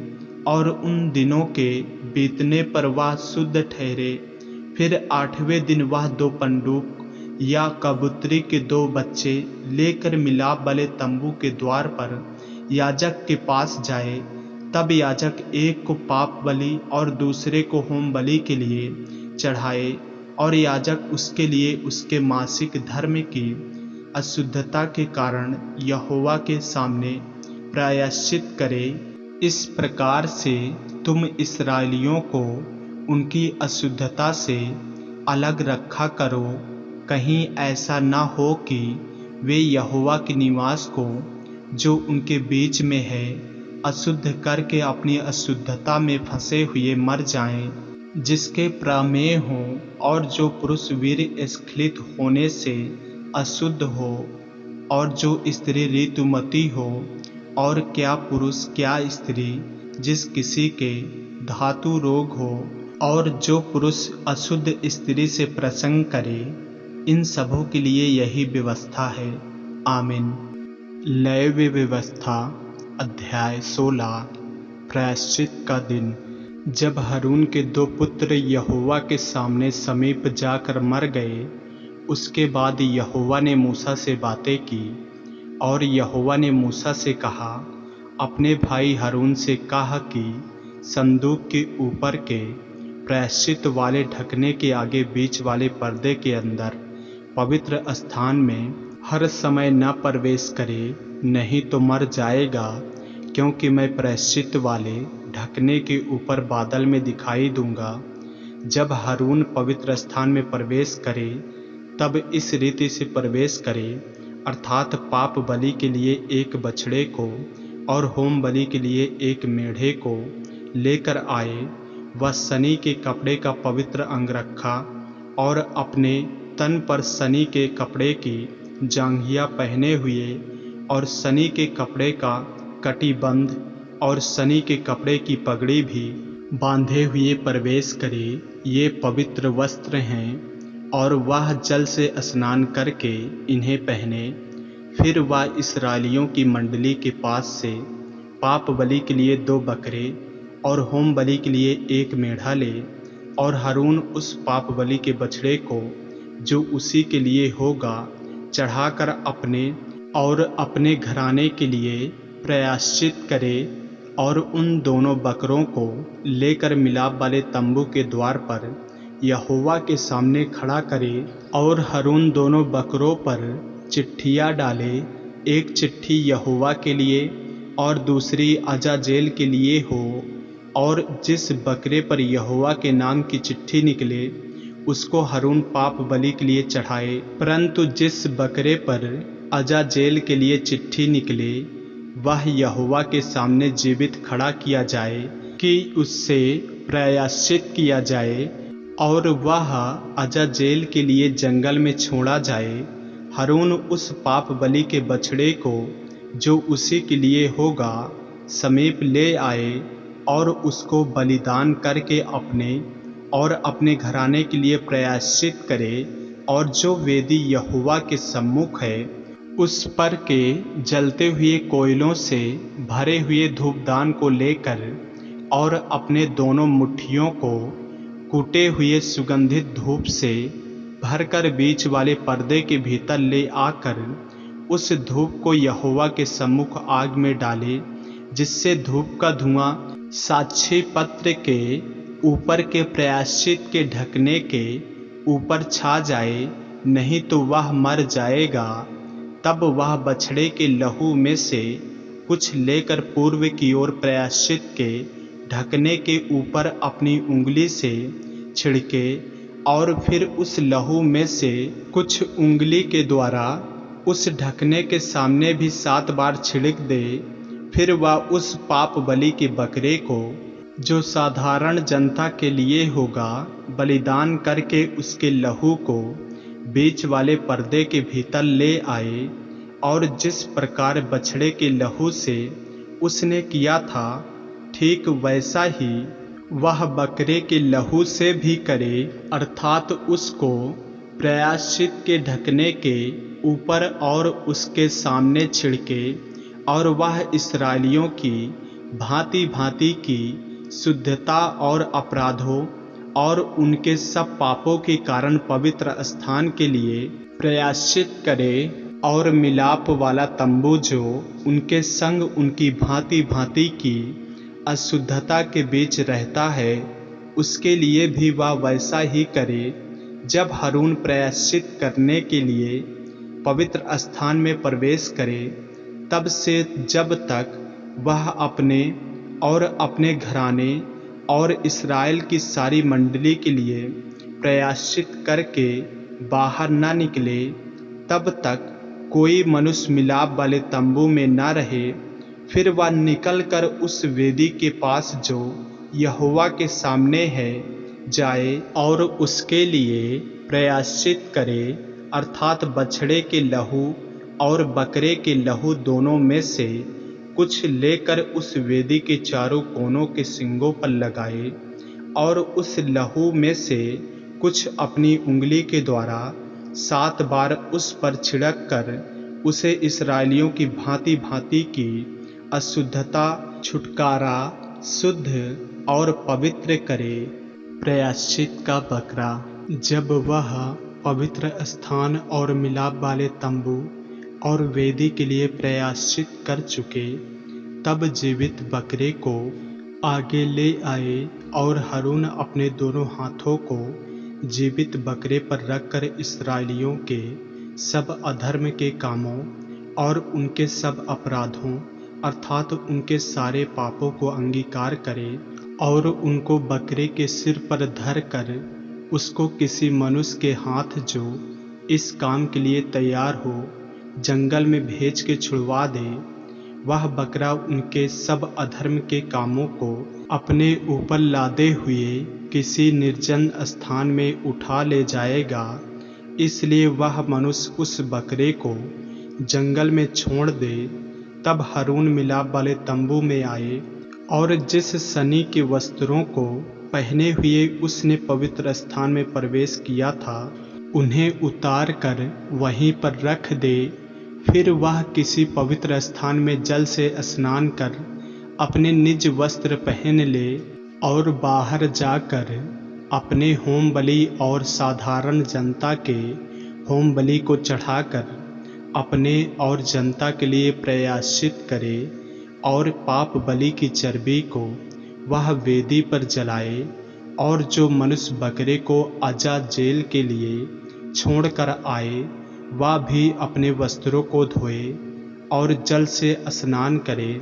और उन दिनों के बीतने पर वह शुद्ध ठहरे। फिर 8वें दिन वह 2 पंडुक या कबूतरी के 2 बच्चे लेकर मिलाप वाले तंबू के द्वार पर याजक के पास जाए। तब याजक एक को पाप बलि और दूसरे को होम बलि के लिए चढ़ाए, और याजक उसके लिए उसके मासिक धर्म की अशुद्धता के कारण यहोवा के सामने प्रायश्चित करे। इस प्रकार से तुम इस्राएलियों को उनकी अशुद्धता से अलग रखा करो, कहीं ऐसा न हो कि वे यहोवा के निवास को जो उनके बीच में है अशुद्ध करके अपनी अशुद्धता में फंसे हुए मर जाएं। जिसके प्रमेह हो और जो पुरुष वीर्य स्खलित होने से अशुद्ध हो, और जो स्त्री ऋतुमती हो, और क्या पुरुष क्या स्त्री जिस किसी के धातु रोग हो, और जो पुरुष अशुद्ध स्त्री से प्रसंग करे, इन सबों के लिए यही व्यवस्था है। आमीन। लेवी व्यवस्था अध्याय 16। प्रायश्चित का दिन। जब हारून के 2 पुत्र यहोवा के सामने समीप जाकर मर गए, उसके बाद यहोवा ने मूसा से बातें की, और यहोवा ने मूसा से कहा, अपने भाई हारून से कहा कि संदूक के ऊपर के प्रायश्चित वाले ढकने के आगे बीच वाले पर्दे के अंदर पवित्र स्थान में हर समय न प्रवेश करे, नहीं तो मर जाएगा, क्योंकि मैं प्रायश्चित वाले ढकने के ऊपर बादल में दिखाई दूंगा। जब हारून पवित्र स्थान में प्रवेश करे तब इस रीति से प्रवेश करे, अर्थात पाप बलि के लिए एक बछड़े को और होम बलि के लिए एक मेढ़े को लेकर आए। वह सनी के कपड़े का पवित्र अंगरखा और अपने तन पर सनी के कपड़े की जांघिया पहने हुए और सनी के कपड़े का कटिबंध और सनी के कपड़े की पगड़ी भी बांधे हुए प्रवेश करे। ये पवित्र वस्त्र हैं और वह जल से स्नान करके इन्हें पहने। फिर वह इस्राएलियों की मंडली के पास से पाप बलि के लिए 2 बकरे और होम बलि के लिए 1 मेढ़ा ले, और हारून उस पाप बलि के बछड़े को जो उसी के लिए होगा चढ़ाकर अपने और अपने घराने के लिए प्रायश्चित करे, और उन दोनों बकरों को लेकर मिलाप वाले तंबू के द्वार पर यहोवा के सामने खड़ा करे, और हारून दोनों बकरों पर चिट्ठियाँ डाले, एक चिट्ठी यहोवा के लिए और दूसरी अजाजेल के लिए हो। और जिस बकरे पर यहोवा के नाम की चिट्ठी निकले उसको हारून पाप बलि के लिए चढ़ाए, परंतु जिस बकरे पर अजाजेल के लिए चिट्ठी निकले वह यहोवा के सामने जीवित खड़ा किया जाए कि उससे प्रायश्चित किया जाए, और वह अजाजेल के लिए जंगल में छोड़ा जाए। हारून उस पाप बलि के बछड़े को जो उसी के लिए होगा समीप ले आए और उसको बलिदान करके अपने और अपने घराने के लिए प्रायश्चित करे, और जो वेदी यहोवा के सम्मुख है उस पर के जलते हुए कोयलों से भरे हुए धूपदान को लेकर और अपने दोनों मुट्ठियों को कूटे हुए सुगंधित धूप से भरकर बीच वाले पर्दे के भीतर ले आकर उस धूप को यहोवा के सम्मुख आग में डाले, जिससे धूप का धुआं साक्षी पत्र के ऊपर के प्रायश्चित के ढकने के ऊपर छा जाए, नहीं तो वह मर जाएगा। तब वह बछड़े के लहू में से कुछ लेकर पूर्व की ओर प्रायश्चित के ढकने के ऊपर अपनी उंगली से छिड़के, और फिर उस लहू में से कुछ उंगली के द्वारा उस ढकने के सामने भी 7 बार छिड़क दे। फिर वह उस पाप बलि के बकरे को जो साधारण जनता के लिए होगा बलिदान करके उसके लहू को बीच वाले पर्दे के भीतर ले आए, और जिस प्रकार बछड़े के लहू से उसने किया था ठीक वैसा ही वह बकरे के लहू से भी करे, अर्थात उसको प्रायश्चित के ढकने के ऊपर और उसके सामने छिड़के, और वह इस्राएलियों की भांति भांति की शुद्धता और अपराधों और उनके सब पापों के कारण पवित्र स्थान के लिए प्रायश्चित करे, और मिलाप वाला तंबू जो उनके संग उनकी भांति भांति की अशुद्धता के बीच रहता है उसके लिए भी वह वैसा ही करे। जब हारून प्रायश्चित करने के लिए पवित्र स्थान में प्रवेश करे, तब से जब तक वह अपने और अपने घराने और इस्राएल की सारी मंडली के लिए प्रायश्चित करके बाहर न निकले, तब तक कोई मनुष्य मिलाप वाले तंबू में न रहे। फिर वह निकलकर उस वेदी के पास जो यहोवा के सामने है जाए और उसके लिए प्रायश्चित करे, अर्थात बछड़े के लहू और बकरे के लहू दोनों में से कुछ लेकर उस वेदी के चारों कोनों के सींगों पर लगाए, और उस लहू में से कुछ अपनी उंगली के द्वारा 7 बार उस पर छिड़क कर उसे इस्राएलियों की भांति भांति की अशुद्धता छुटकारा शुद्ध और पवित्र करे। प्रायश्चित का बकरा। जब वह पवित्र स्थान और मिलाप वाले तंबू और वेदी के लिए प्रायश्चित कर चुके, तब जीवित बकरे को आगे ले आए, और हारून अपने दोनों हाथों को जीवित बकरे पर रखकर इस्राएलियों के सब अधर्म के कामों और उनके सब अपराधों अर्थात उनके सारे पापों को अंगीकार करे, और उनको बकरे के सिर पर धर कर उसको किसी मनुष्य के हाथ जो इस काम के लिए तैयार हो जंगल में भेज के छुड़वा दे। वह बकरा उनके सब अधर्म के कामों को अपने ऊपर लादे हुए किसी निर्जन स्थान में उठा ले जाएगा। इसलिए वह मनुष्य उस बकरे को जंगल में छोड़ दे। तब हारून मिलाप वाले तंबू में आए और जिस सनी के वस्त्रों को पहने हुए उसने पवित्र स्थान में प्रवेश किया था उन्हें उतार कर वहीं पर रख दे। फिर वह किसी पवित्र स्थान में जल से स्नान कर अपने निज वस्त्र पहन ले और बाहर जाकर अपने होम बलि और साधारण जनता के होम बलि को चढ़ाकर अपने और जनता के लिए प्रायश्चित करे और पाप बलि की चर्बी को वह वेदी पर जलाए। और जो मनुष्य बकरे को अजाजेल के लिए छोड़कर आए वह भी अपने वस्त्रों को धोए और जल से स्नान करे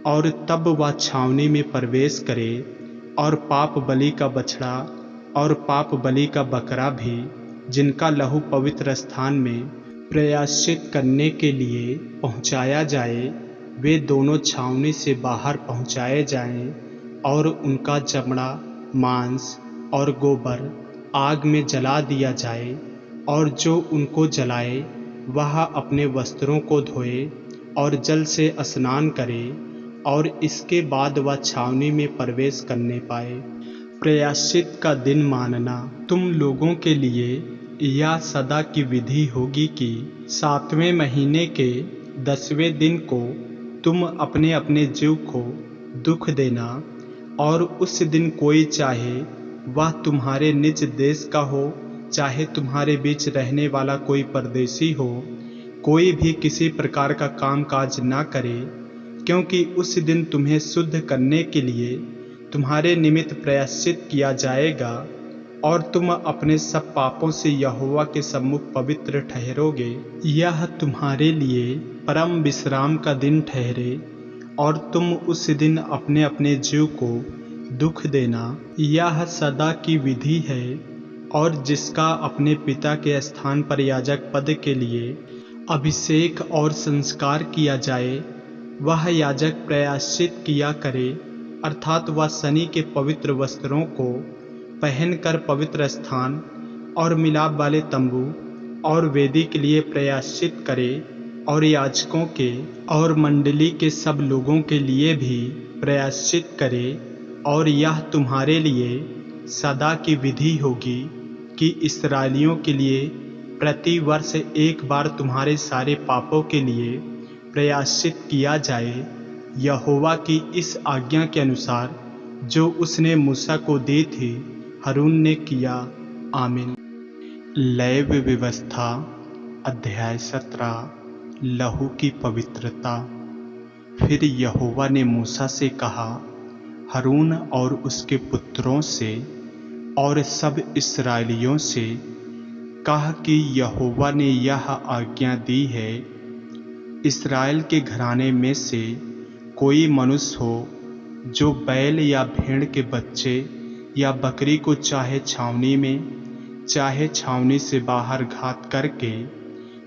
और तब वह छावनी में प्रवेश करे और पाप बलि का बछड़ा और पाप बलि का बकरा भी जिनका लहू पवित्र स्थान में प्रायश्चित करने के लिए पहुँचाया जाए वे दोनों छावनी से बाहर पहुँचाए जाएं और उनका चमड़ा मांस और गोबर आग में जला दिया जाए। और जो उनको जलाए वह अपने वस्त्रों को धोए और जल से स्नान करे और इसके बाद वह छावनी में प्रवेश करने पाए। प्रायश्चित का दिन मानना तुम लोगों के लिए यह सदा की विधि होगी कि 7वें महीने के 10वें दिन को तुम अपने अपने जीव को दुख देना। और उस दिन कोई चाहे वह तुम्हारे निज देश का हो चाहे तुम्हारे बीच रहने वाला कोई परदेशी हो कोई भी किसी प्रकार का काम काज ना करे, क्योंकि उस दिन तुम्हें शुद्ध करने के लिए तुम्हारे निमित्त प्रायश्चित किया जाएगा और तुम अपने सब पापों से यहोवा के सम्मुख पवित्र ठहरोगे। यह तुम्हारे लिए परम विश्राम का दिन ठहरे और तुम उस दिन अपने अपने जीव को दुख देना। यह सदा की विधि है और जिसका अपने पिता के स्थान पर याजक पद के लिए अभिषेक और संस्कार किया जाए वह याजक प्रायश्चित किया करे, अर्थात वह शनि के पवित्र वस्त्रों को पहनकर पवित्र स्थान और मिलाप वाले तंबू और वेदी के लिए प्रायश्चित करे और याजकों के और मंडली के सब लोगों के लिए भी प्रायश्चित करे। और यह तुम्हारे लिए सदा की विधि होगी कि इस्राएलियों के लिए प्रति वर्ष एक बार तुम्हारे सारे पापों के लिए प्रायश्चित किया जाए, यहोवा की इस आज्ञा के अनुसार जो उसने मूसा को दी थी हारून ने किया। आमीन। लेवी व्यवस्था अध्याय 17 लहू की पवित्रता। फिर यहोवा ने मूसा से कहा, हारून और उसके पुत्रों से और सब इस्राएलियों से कहा कि यहोवा ने यह आज्ञा दी है, इस्राएल के घराने में से कोई मनुष्य हो जो बैल या भेड़ के बच्चे या बकरी को चाहे छावनी में चाहे छावनी से बाहर घात करके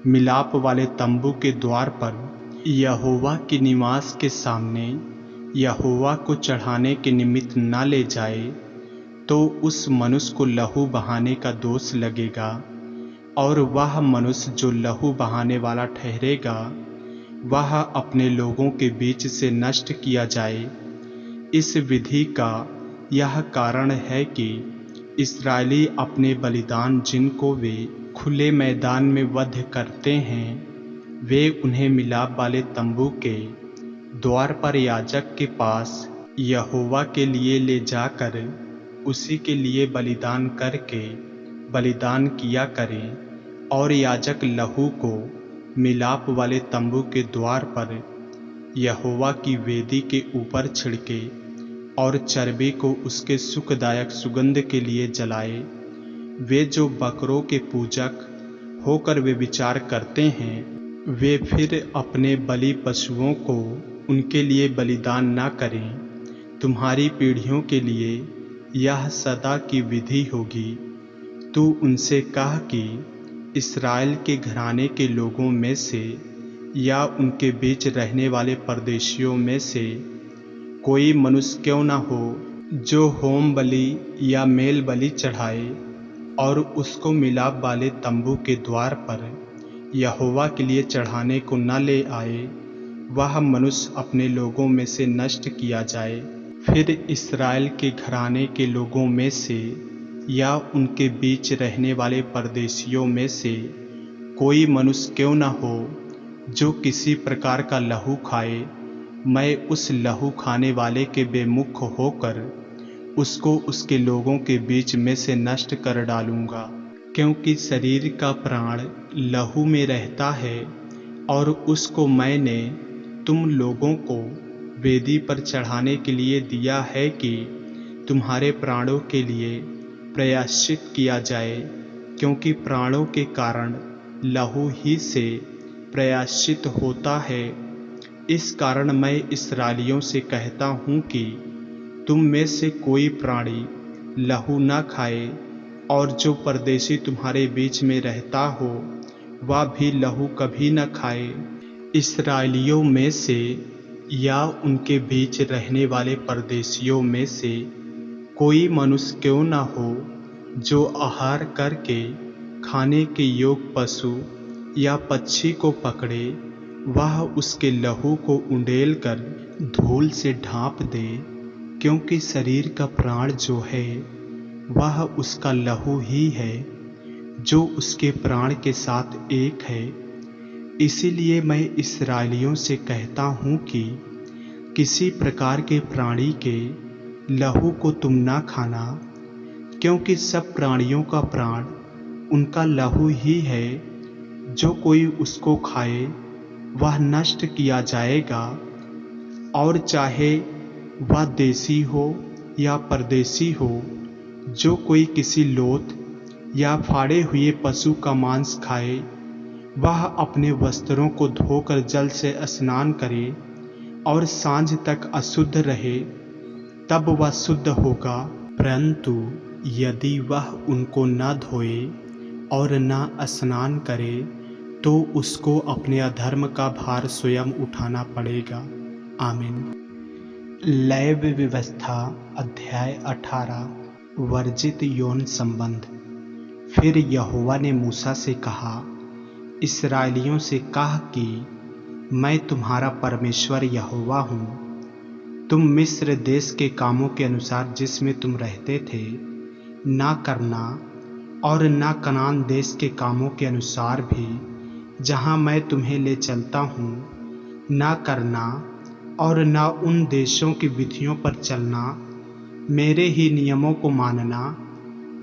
मिलाप वाले तंबू के द्वार पर यहोवा के निवास के सामने यहोवा को चढ़ाने के निमित्त न ले जाए, तो उस मनुष्य को लहू बहाने का दोष लगेगा और वह मनुष्य जो लहू बहाने वाला ठहरेगा वह अपने लोगों के बीच से नष्ट किया जाए। इस विधि का यह कारण है कि इस्राएली अपने बलिदान जिनको वे खुले मैदान में वध करते हैं वे उन्हें मिलाप वाले तंबू के द्वार पर याजक के पास यहोवा के लिए ले जाकर उसी के लिए बलिदान करके बलिदान किया करें। और याजक लहू को मिलाप वाले तंबू के द्वार पर यहोवा की वेदी के ऊपर छिड़के और चर्बी को उसके सुखदायक सुगंध के लिए जलाए। वे जो बकरों के पूजक होकर वे विचार करते हैं वे फिर अपने बलि पशुओं को उनके लिए बलिदान न करें। तुम्हारी पीढ़ियों के लिए यह सदा की विधि होगी। तू उनसे कह कि इस्राएल के घराने के लोगों में से या उनके बीच रहने वाले परदेशियों में से कोई मनुष्य क्यों न हो जो होम बलि या मेल बलि चढ़ाए और उसको मिलाप वाले तंबू के द्वार पर यहोवा के लिए चढ़ाने को न ले आए, वह मनुष्य अपने लोगों में से नष्ट किया जाए। फिर इस्राएल के घराने के लोगों में से या उनके बीच रहने वाले परदेशियों में से कोई मनुष्य क्यों न हो जो किसी प्रकार का लहू खाए, मैं उस लहू खाने वाले के बेमुख होकर उसको उसके लोगों के बीच में से नष्ट कर डालूंगा। क्योंकि शरीर का प्राण लहू में रहता है और उसको मैंने तुम लोगों को वेदी पर चढ़ाने के लिए दिया है कि तुम्हारे प्राणों के लिए प्रायश्चित किया जाए, क्योंकि प्राणों के कारण लहू ही से प्रायश्चित होता है। इस कारण मैं इस्राएलियों से कहता हूँ कि तुम में से कोई प्राणी लहू न खाए, और जो परदेशी तुम्हारे बीच में रहता हो वह भी लहू कभी न खाए। इस्राएलियों में से या उनके बीच रहने वाले परदेशियों में से कोई मनुष्य क्यों न हो जो आहार करके खाने के योग पशु या पक्षी को पकड़े, वह उसके लहू को उंडेल कर धूल से ढांप दे, क्योंकि शरीर का प्राण जो है वह उसका लहू ही है जो उसके प्राण के साथ एक है। इसीलिए मैं इस्राएलियों से कहता हूँ कि किसी प्रकार के प्राणी के लहू को तुम ना खाना, क्योंकि सब प्राणियों का प्राण उनका लहू ही है। जो कोई उसको खाए वह नष्ट किया जाएगा, और चाहे वह देशी हो या परदेशी हो। जो कोई किसी लोथ या फाड़े हुए पशु का मांस खाए, वह अपने वस्त्रों को धोकर जल से स्नान करे और सांझ तक अशुद्ध रहे, तब वह शुद्ध होगा। परंतु यदि वह उनको न धोए और न स्नान करे, तो उसको अपने अधर्म का भार स्वयं उठाना पड़ेगा। आमीन। लेवी व्यवस्था अध्याय 18 वर्जित यौन संबंध। फिर यहोवा ने मूसा से कहा, इस्राएलियों से कह कि मैं तुम्हारा परमेश्वर यहोवा हूँ। तुम मिस्र देश के कामों के अनुसार जिसमें तुम रहते थे ना करना, और ना कनान देश के कामों के अनुसार भी जहाँ मैं तुम्हें ले चलता हूँ ना करना, और ना उन देशों की विधियों पर चलना। मेरे ही नियमों को मानना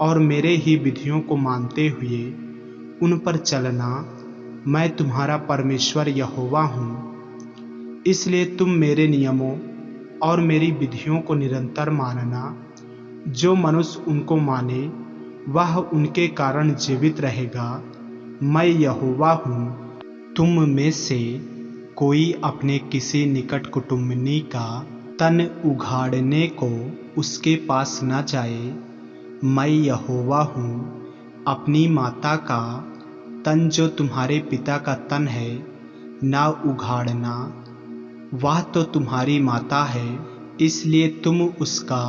और मेरे ही विधियों को मानते हुए उन पर चलना। मैं तुम्हारा परमेश्वर यहोवा हूँ। इसलिए तुम मेरे नियमों और मेरी विधियों को निरंतर मानना। जो मनुष्य उनको माने वह उनके कारण जीवित रहेगा। मैं यहोवा हूँ। तुम में से कोई अपने किसी निकट कुटुंबनी का तन उघाड़ने को उसके पास न जाए। मैं यहोवा हूँ। अपनी माता का तन जो तुम्हारे पिता का तन है ना उघाड़ना, वह तो तुम्हारी माता है, इसलिए तुम उसका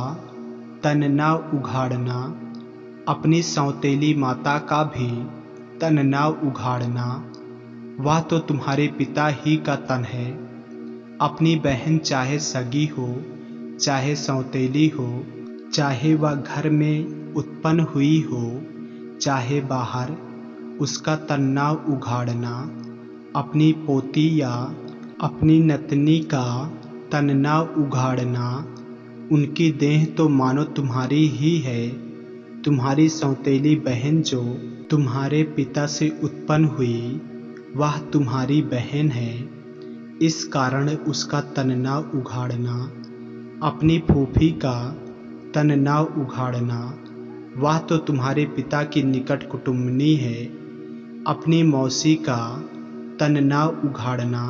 तन ना उघाड़ना। अपनी सौतेली माता का भी तन ना उघाड़ना, वह तो तुम्हारे पिता ही का तन है। अपनी बहन चाहे सगी हो चाहे सौतेली हो, चाहे वह घर में उत्पन्न हुई हो चाहे बाहर, उसका तन ना उघाड़ना। अपनी पोती या अपनी नतनी का तन ना उघाड़ना। उनकी देह तो मानो तुम्हारी ही है। तुम्हारी सौतेली बहन जो तुम्हारे पिता से उत्पन्न हुई वह तुम्हारी बहन है, इस कारण उसका तन ना उघाड़ना। अपनी फूफी का तन ना उघाड़ना, वह तो तुम्हारे पिता की निकट कुटुंबनी है। अपनी मौसी का तन ना उघाड़ना,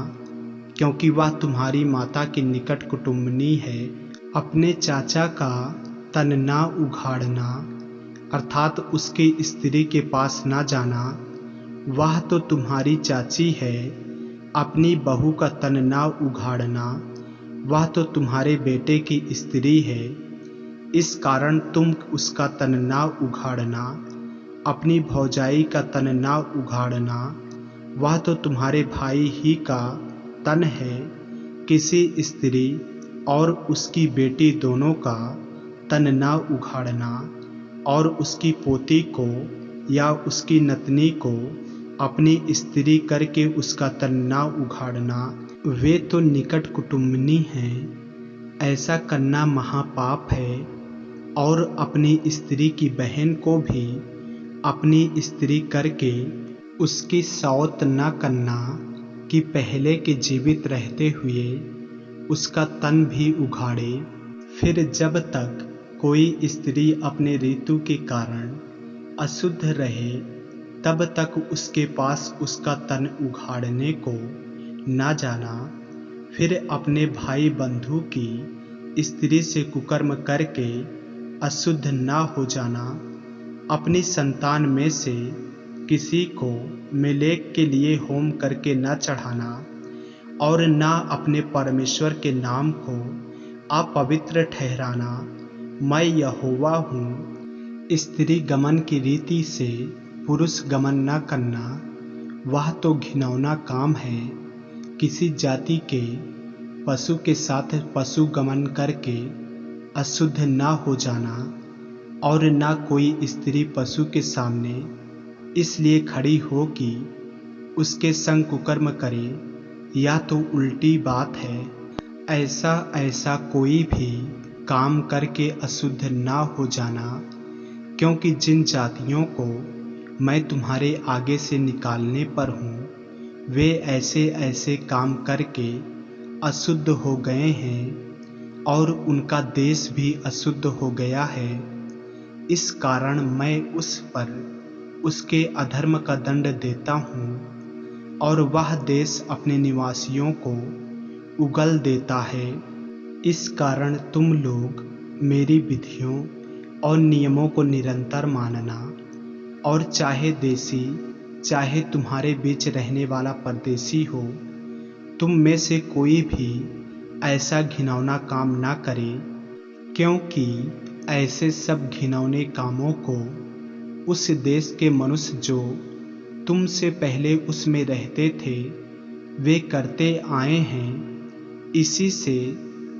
क्योंकि वह तुम्हारी माता की निकट कुटुंबनी है। अपने चाचा का तन ना उघाड़ना, अर्थात उसकी स्त्री के पास ना जाना। वह तो तुम्हारी चाची है, अपनी बहू का तन ना उघाड़ना। वह तो तुम्हारे बेटे की स्त्री है, इस कारण तुम उसका तन ना उघाड़ना। अपनी भौजाई का तन ना उघाड़ना। वह तो तुम्हारे भाई ही का तन है। किसी स्त्री और उसकी बेटी दोनों का तन ना उघाड़ना, और उसकी पोती को या उसकी नतनी को अपनी स्त्री करके उसका तन ना उघाड़ना। वे तो निकट कुटुम्बिनी हैं। ऐसा करना महापाप है। और अपनी स्त्री की बहन को भी अपनी स्त्री करके उसकी सौत न करना कि पहले के जीवित रहते हुए उसका तन भी उघाड़े। फिर जब तक कोई स्त्री अपने ऋतु के कारण अशुद्ध रहे, तब तक उसके पास उसका तन उघाड़ने को न जाना। फिर अपने भाई बंधु की स्त्री से कुकर्म करके अशुद्ध न हो जाना। अपनी संतान में से किसी को मेलेक के लिए होम करके न चढ़ाना, और न अपने परमेश्वर के नाम को अपवित्र ठहराना। मैं यहोवा हूँ। स्त्री गमन की रीति से पुरुष गमन न करना, वह तो घिनौना काम है। किसी जाति के पशु के साथ पशु गमन करके अशुद्ध न हो जाना, और न कोई स्त्री पशु के सामने इसलिए खड़ी हो कि उसके संग कुकर्म करे, या तो उल्टी बात है। ऐसा कोई भी काम करके अशुद्ध ना हो जाना, क्योंकि जिन जातियों को मैं तुम्हारे आगे से निकालने पर हूँ, वे ऐसे काम करके अशुद्ध हो गए हैं, और उनका देश भी अशुद्ध हो गया है। इस कारण मैं उस पर उसके अधर्म का दंड देता हूँ, और वह देश अपने निवासियों को उगल देता है। इस कारण तुम लोग मेरी विधियों और नियमों को निरंतर मानना, और चाहे देशी चाहे तुम्हारे बीच रहने वाला परदेशी हो, तुम में से कोई भी ऐसा घिनौना काम ना करे, क्योंकि ऐसे सब घिनौने कामों को उस देश के मनुष्य जो तुमसे पहले उसमें रहते थे वे करते आए हैं। इसी से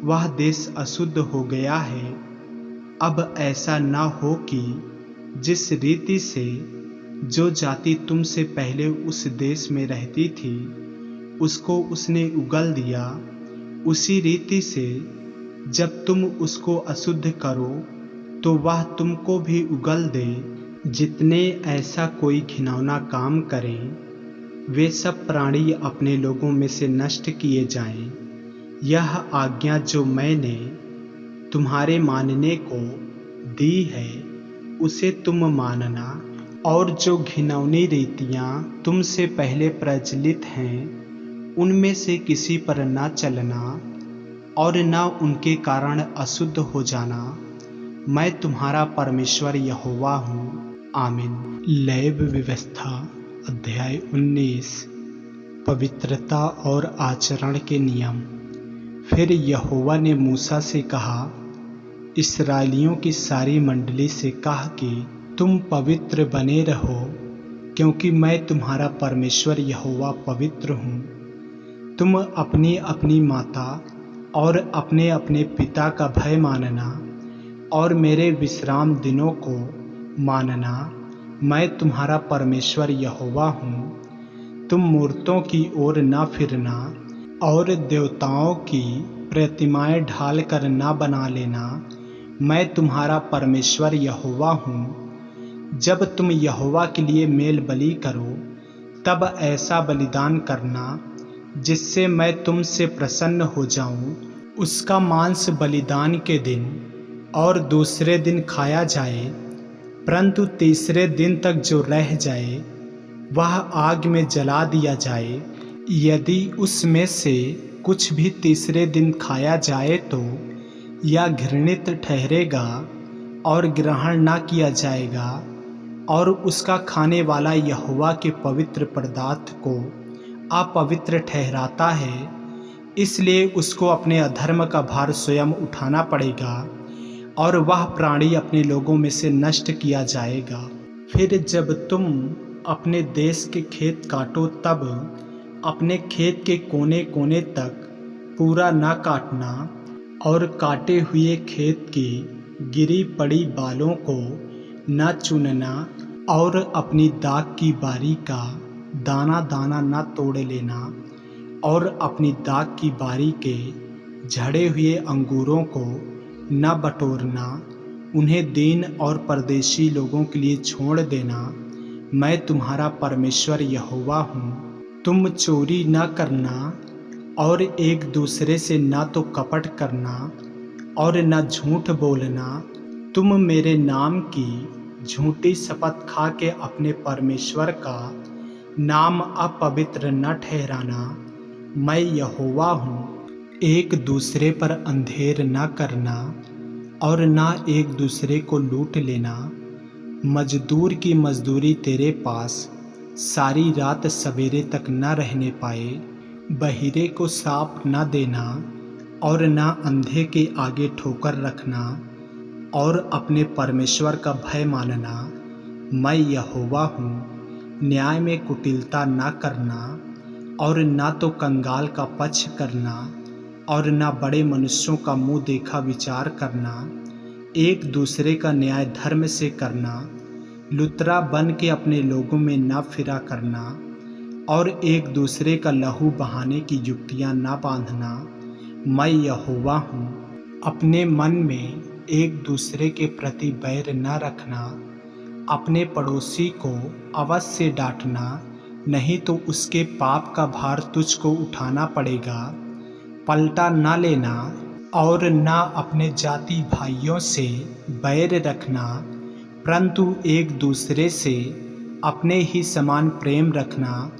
वह देश अशुद्ध हो गया है। अब ऐसा ना हो कि जिस रीति से जो जाति तुमसे पहले उस देश में रहती थी उसको उसने उगल दिया, उसी रीति से जब तुम उसको अशुद्ध करो तो वह तुमको भी उगल दे। जितने ऐसा कोई घिनौना काम करें, वे सब प्राणी अपने लोगों में से नष्ट किए जाएं। यह आज्ञा जो मैंने तुम्हारे मानने को दी है उसे तुम मानना, और जो घिनौनी रीतियां तुमसे पहले प्रचलित हैं उनमें से किसी पर न चलना, और न उनके कारण अशुद्ध हो जाना। मैं तुम्हारा परमेश्वर यहोवा हूँ। आमीन। लेव व्यवस्था अध्याय 19। पवित्रता और आचरण के नियम। फिर यहोवा ने मूसा से कहा, इस्राएलियों की सारी मंडली से कहा कि तुम पवित्र बने रहो, क्योंकि मैं तुम्हारा परमेश्वर यहोवा पवित्र हूँ। तुम अपनी अपनी माता और अपने अपने पिता का भय मानना, और मेरे विश्राम दिनों को मानना। मैं तुम्हारा परमेश्वर यहोवा हूँ। तुम मूर्तों की ओर न फिरना, और देवताओं की प्रतिमाएं ढाल कर न बना लेना। मैं तुम्हारा परमेश्वर यहोवा हूँ। जब तुम यहोवा के लिए मेल बलि करो, तब ऐसा बलिदान करना जिससे मैं तुमसे प्रसन्न हो जाऊं। उसका मांस बलिदान के दिन और दूसरे दिन खाया जाए, परंतु तीसरे दिन तक जो रह जाए वह आग में जला दिया जाए। यदि उसमें से कुछ भी तीसरे दिन खाया जाए तो यह घृणित ठहरेगा और ग्रहण न किया जाएगा। और उसका खाने वाला यहोवा के पवित्र पदार्थ को अपवित्र ठहराता है, इसलिए उसको अपने अधर्म का भार स्वयं उठाना पड़ेगा और वह प्राणी अपने लोगों में से नष्ट किया जाएगा। फिर जब तुम अपने देश के खेत काटो तब अपने खेत के कोने कोने तक पूरा न काटना और काटे हुए खेत की गिरी पड़ी बालों को न चुनना और अपनी दाख की बारी का दाना दाना न तोड़ लेना और अपनी दाख की बारी के झड़े हुए अंगूरों को न बटोरना, उन्हें दीन और परदेशी लोगों के लिए छोड़ देना। मैं तुम्हारा परमेश्वर यहोवा हूँ। तुम चोरी न करना और एक दूसरे से न तो कपट करना और न झूठ बोलना। तुम मेरे नाम की झूठी शपथ खा के अपने परमेश्वर का नाम अपवित्र न ठहराना। मैं यहोवा हूँ। एक दूसरे पर अंधेर न करना और न एक दूसरे को लूट लेना। मजदूर की मजदूरी तेरे पास सारी रात सवेरे तक न रहने पाए। बहिरे को साप न देना और न अंधे के आगे ठोकर रखना और अपने परमेश्वर का भय मानना। मैं यहोवा हूँ। न्याय में कुटिलता न करना और न तो कंगाल का पक्ष करना और न बड़े मनुष्यों का मुंह देखा विचार करना। एक दूसरे का न्याय धर्म से करना। लुतरा बन के अपने लोगों में न फिरा करना और एक दूसरे का लहू बहाने की युक्तियां न बांधना। मैं यहोवा हूँ। अपने मन में एक दूसरे के प्रति बैर न रखना। अपने पड़ोसी को अवश्य डांटना, नहीं तो उसके पाप का भार तुझको उठाना पड़ेगा। पलटा न लेना और न अपने जाति भाइयों से बैर रखना, परंतु एक दूसरे से अपने ही समान प्रेम रखना।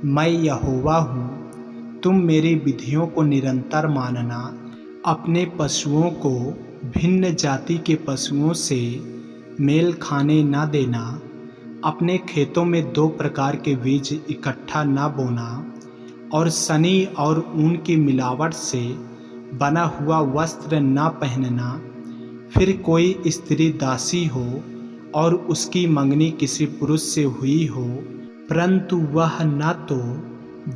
मैं यहोवा हूँ। तुम मेरी विधियों को निरंतर मानना। अपने पशुओं को भिन्न जाति के पशुओं से मेल खाने न देना। अपने खेतों में दो प्रकार के बीज इकट्ठा न बोना और सनी और ऊन की मिलावट से बना हुआ वस्त्र न पहनना। फिर कोई स्त्री दासी हो और उसकी मंगनी किसी पुरुष से हुई हो, परंतु वह न तो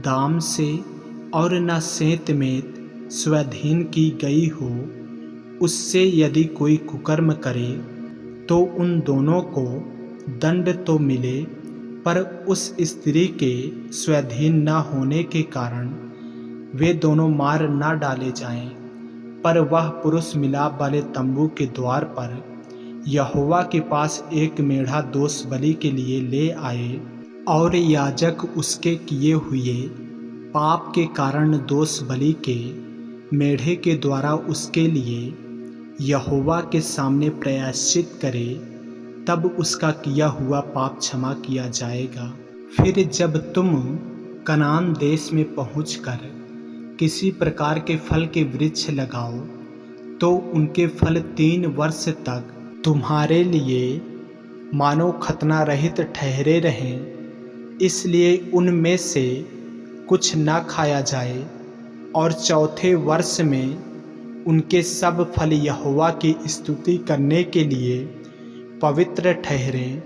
दाम से और न सेंत में स्वाधीन की गई हो, उससे यदि कोई कुकर्म करे तो उन दोनों को दंड तो मिले, पर उस स्त्री के स्वाधीन न होने के कारण वे दोनों मार न डाले जाएं। पर वह पुरुष मिलाप वाले तंबू के द्वार पर यहोवा के पास एक मेढ़ा दोष बलि के लिए ले आए और याजक उसके किए हुए पाप के कारण दोष बलि के मेढ़े के द्वारा उसके लिए यहोवा के सामने प्रायश्चित करे, तब उसका किया हुआ पाप क्षमा किया जाएगा। फिर जब तुम कनान देश में पहुंचकर किसी प्रकार के फल के वृक्ष लगाओ, तो उनके फल 3 वर्ष तक तुम्हारे लिए मानो खतना रहित ठहरे रहें, इसलिए उनमें से कुछ न खाया जाए। और चौथे वर्ष में उनके सब फल यहोवा की स्तुति करने के लिए पवित्र ठहरें।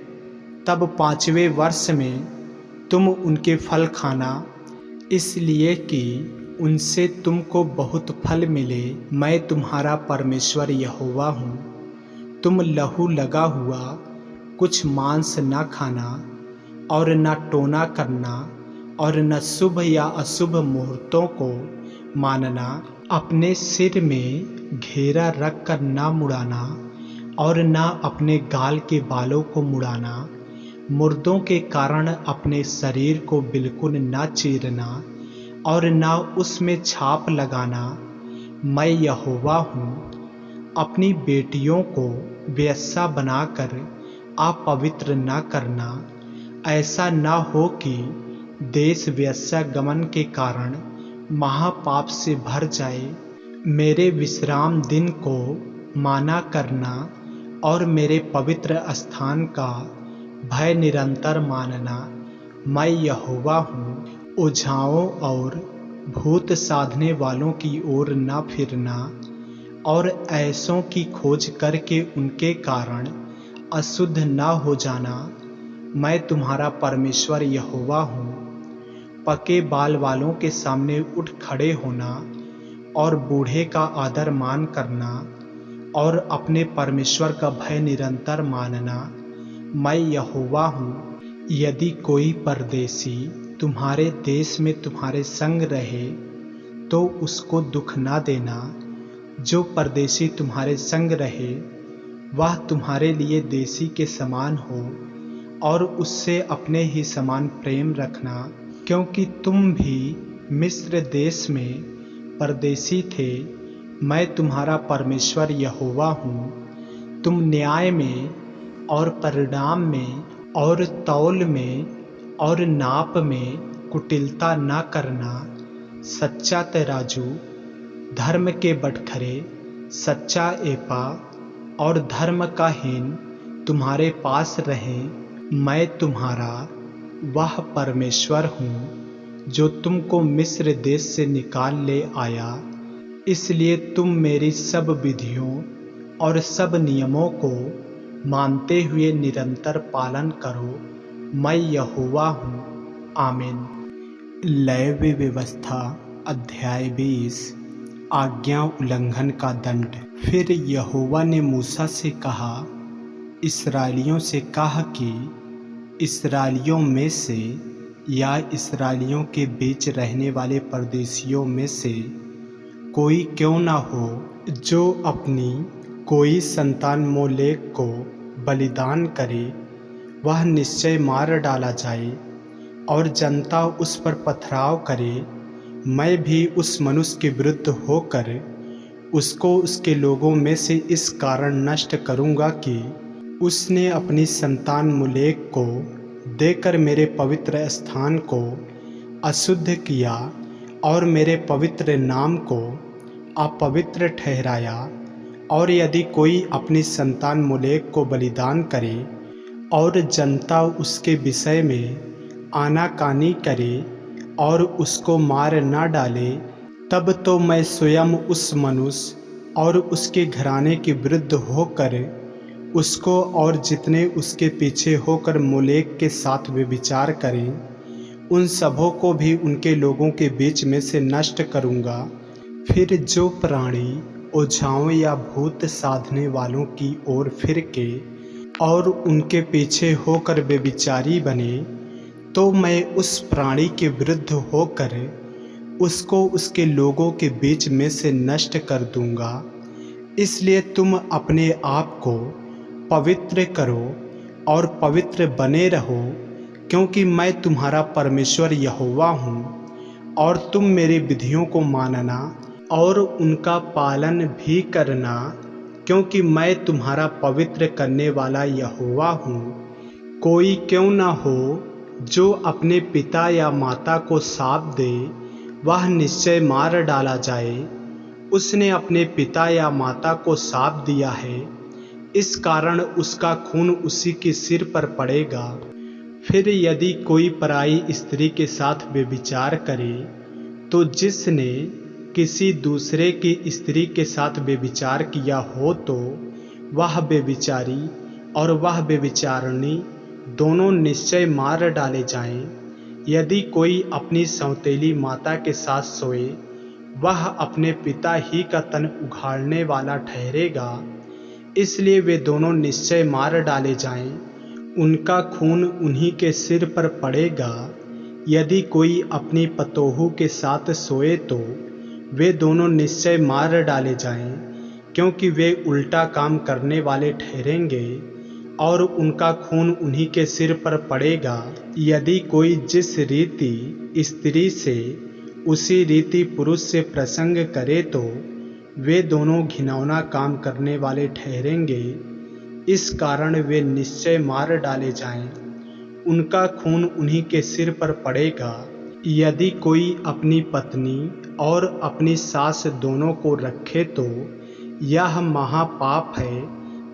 तब 5वें वर्ष में तुम उनके फल खाना, इसलिए कि उनसे तुमको बहुत फल मिले। मैं तुम्हारा परमेश्वर यहोवा हूँ। तुम लहू लगा हुआ कुछ मांस न खाना और न टोना करना और न शुभ या अशुभ मुहूर्तों को मानना। अपने सिर में घेरा रख कर न मुड़ाना और न अपने गाल के बालों को मुड़ाना। मुर्दों के कारण अपने शरीर को बिल्कुल न चीरना और न उसमें छाप लगाना। मैं यहोवा हूँ। अपनी बेटियों को वेश्या बनाकर अपवित्र न करना। ऐसा न हो कि देश वेश्या गमन के कारण महापाप से भर जाए। मेरे विश्राम दिन को माना करना और मेरे पवित्र स्थान का भय निरंतर मानना, मैं यहोवा हूँ। ओझाओं और भूत साधने वालों की ओर न फिरना और ऐसों की खोज करके उनके कारण अशुद्ध न हो जाना। मैं तुम्हारा परमेश्वर यहोवा हूँ। पके बाल वालों के सामने उठ खड़े होना और बूढ़े का आदर मान करना और अपने परमेश्वर का भय निरंतर मानना, मैं यहोवा हूँ। यदि कोई परदेशी तुम्हारे देश में तुम्हारे संग रहे तो उसको दुख ना देना। जो परदेशी तुम्हारे संग रहे वह तुम्हारे लिए देशी के समान हो और उससे अपने ही समान प्रेम रखना, क्योंकि तुम भी मिस्र देश में परदेशी थे। मैं तुम्हारा परमेश्वर यहोवा हूँ। तुम न्याय में और परिणाम में और तौल में और नाप में कुटिलता न करना। सच्चा तराजू, धर्म के बटखरे, सच्चा एपा और धर्म का हीन तुम्हारे पास रहें। मैं तुम्हारा वह परमेश्वर हूँ जो तुमको मिस्र देश से निकाल ले आया। इसलिए तुम मेरी सब विधियों और सब नियमों को मानते हुए निरंतर पालन करो। मैं यहोवा हूँ। आमीन। लेवी व्यवस्था अध्याय 20। आज्ञा उल्लंघन का दंड। फिर यहोवा ने मूसा से कहा, इस्राएलियों से कहा कि इस्राएलियों में से या इस्राएलियों के बीच रहने वाले परदेशियों में से कोई क्यों ना हो जो अपनी कोई संतान मोलेक को बलिदान करे, वह निश्चय मार डाला जाए और जनता उस पर पथराव करे। मैं भी उस मनुष्य के विरुद्ध होकर उसको उसके लोगों में से इस कारण नष्ट करूँगा कि उसने अपनी संतान मोलेक को देकर मेरे पवित्र स्थान को अशुद्ध किया और मेरे पवित्र नाम को अपवित्र ठहराया। और यदि कोई अपनी संतान मोलेक को बलिदान करे और जनता उसके विषय में आनाकानी करे और उसको मार न डाले, तब तो मैं स्वयं उस मनुष्य और उसके घराने के विरुद्ध होकर उसको और जितने उसके पीछे होकर मोलेक के साथ व्यभिचार करें, उन सबों को भी उनके लोगों के बीच में से नष्ट करूँगा। फिर जो प्राणी ओझाओं या भूत साधने वालों की ओर फिर के और उनके पीछे होकर व्यभिचारी बने, तो मैं उस प्राणी के विरुद्ध होकर उसको उसके लोगों के बीच में से नष्ट कर दूंगा। इसलिए तुम अपने आप को पवित्र करो और पवित्र बने रहो, क्योंकि मैं तुम्हारा परमेश्वर यहोवा हूँ। और तुम मेरी विधियों को मानना और उनका पालन भी करना, क्योंकि मैं तुम्हारा पवित्र करने वाला यहोवा हूँ। कोई क्यों न हो जो अपने पिता या माता को शाप दे, वह निश्चय मार डाला जाए। उसने अपने पिता या माता को शाप दिया है, इस कारण उसका खून उसी के सिर पर पड़ेगा। फिर यदि कोई पराई स्त्री के साथ व्यभिचार करे, तो जिसने किसी दूसरे की स्त्री के साथ व्यभिचार किया हो, तो वह व्यभिचारी और वह व्यभिचारिणी दोनों निश्चय मार डाले जाएं। यदि कोई अपनी सौतेली माता के साथ सोए, वह अपने पिता ही का तन उघाड़ने वाला ठहरेगा। इसलिए वे दोनों निश्चय मार डाले जाएं, उनका खून उन्हीं के सिर पर पड़ेगा। यदि कोई अपनी पतोहू के साथ सोए, तो वे दोनों निश्चय मार डाले जाएं, क्योंकि वे उल्टा काम करने वाले ठहरेंगे और उनका खून उन्हीं के सिर पर पड़ेगा। यदि कोई जिस रीति स्त्री से उसी रीति पुरुष से प्रसंग करे, तो वे दोनों घिनौना काम करने वाले ठहरेंगे। इस कारण वे निश्चय मार डाले जाएं, उनका खून उन्हीं के सिर पर पड़ेगा। यदि कोई अपनी पत्नी और अपनी सास दोनों को रखे, तो यह महापाप है।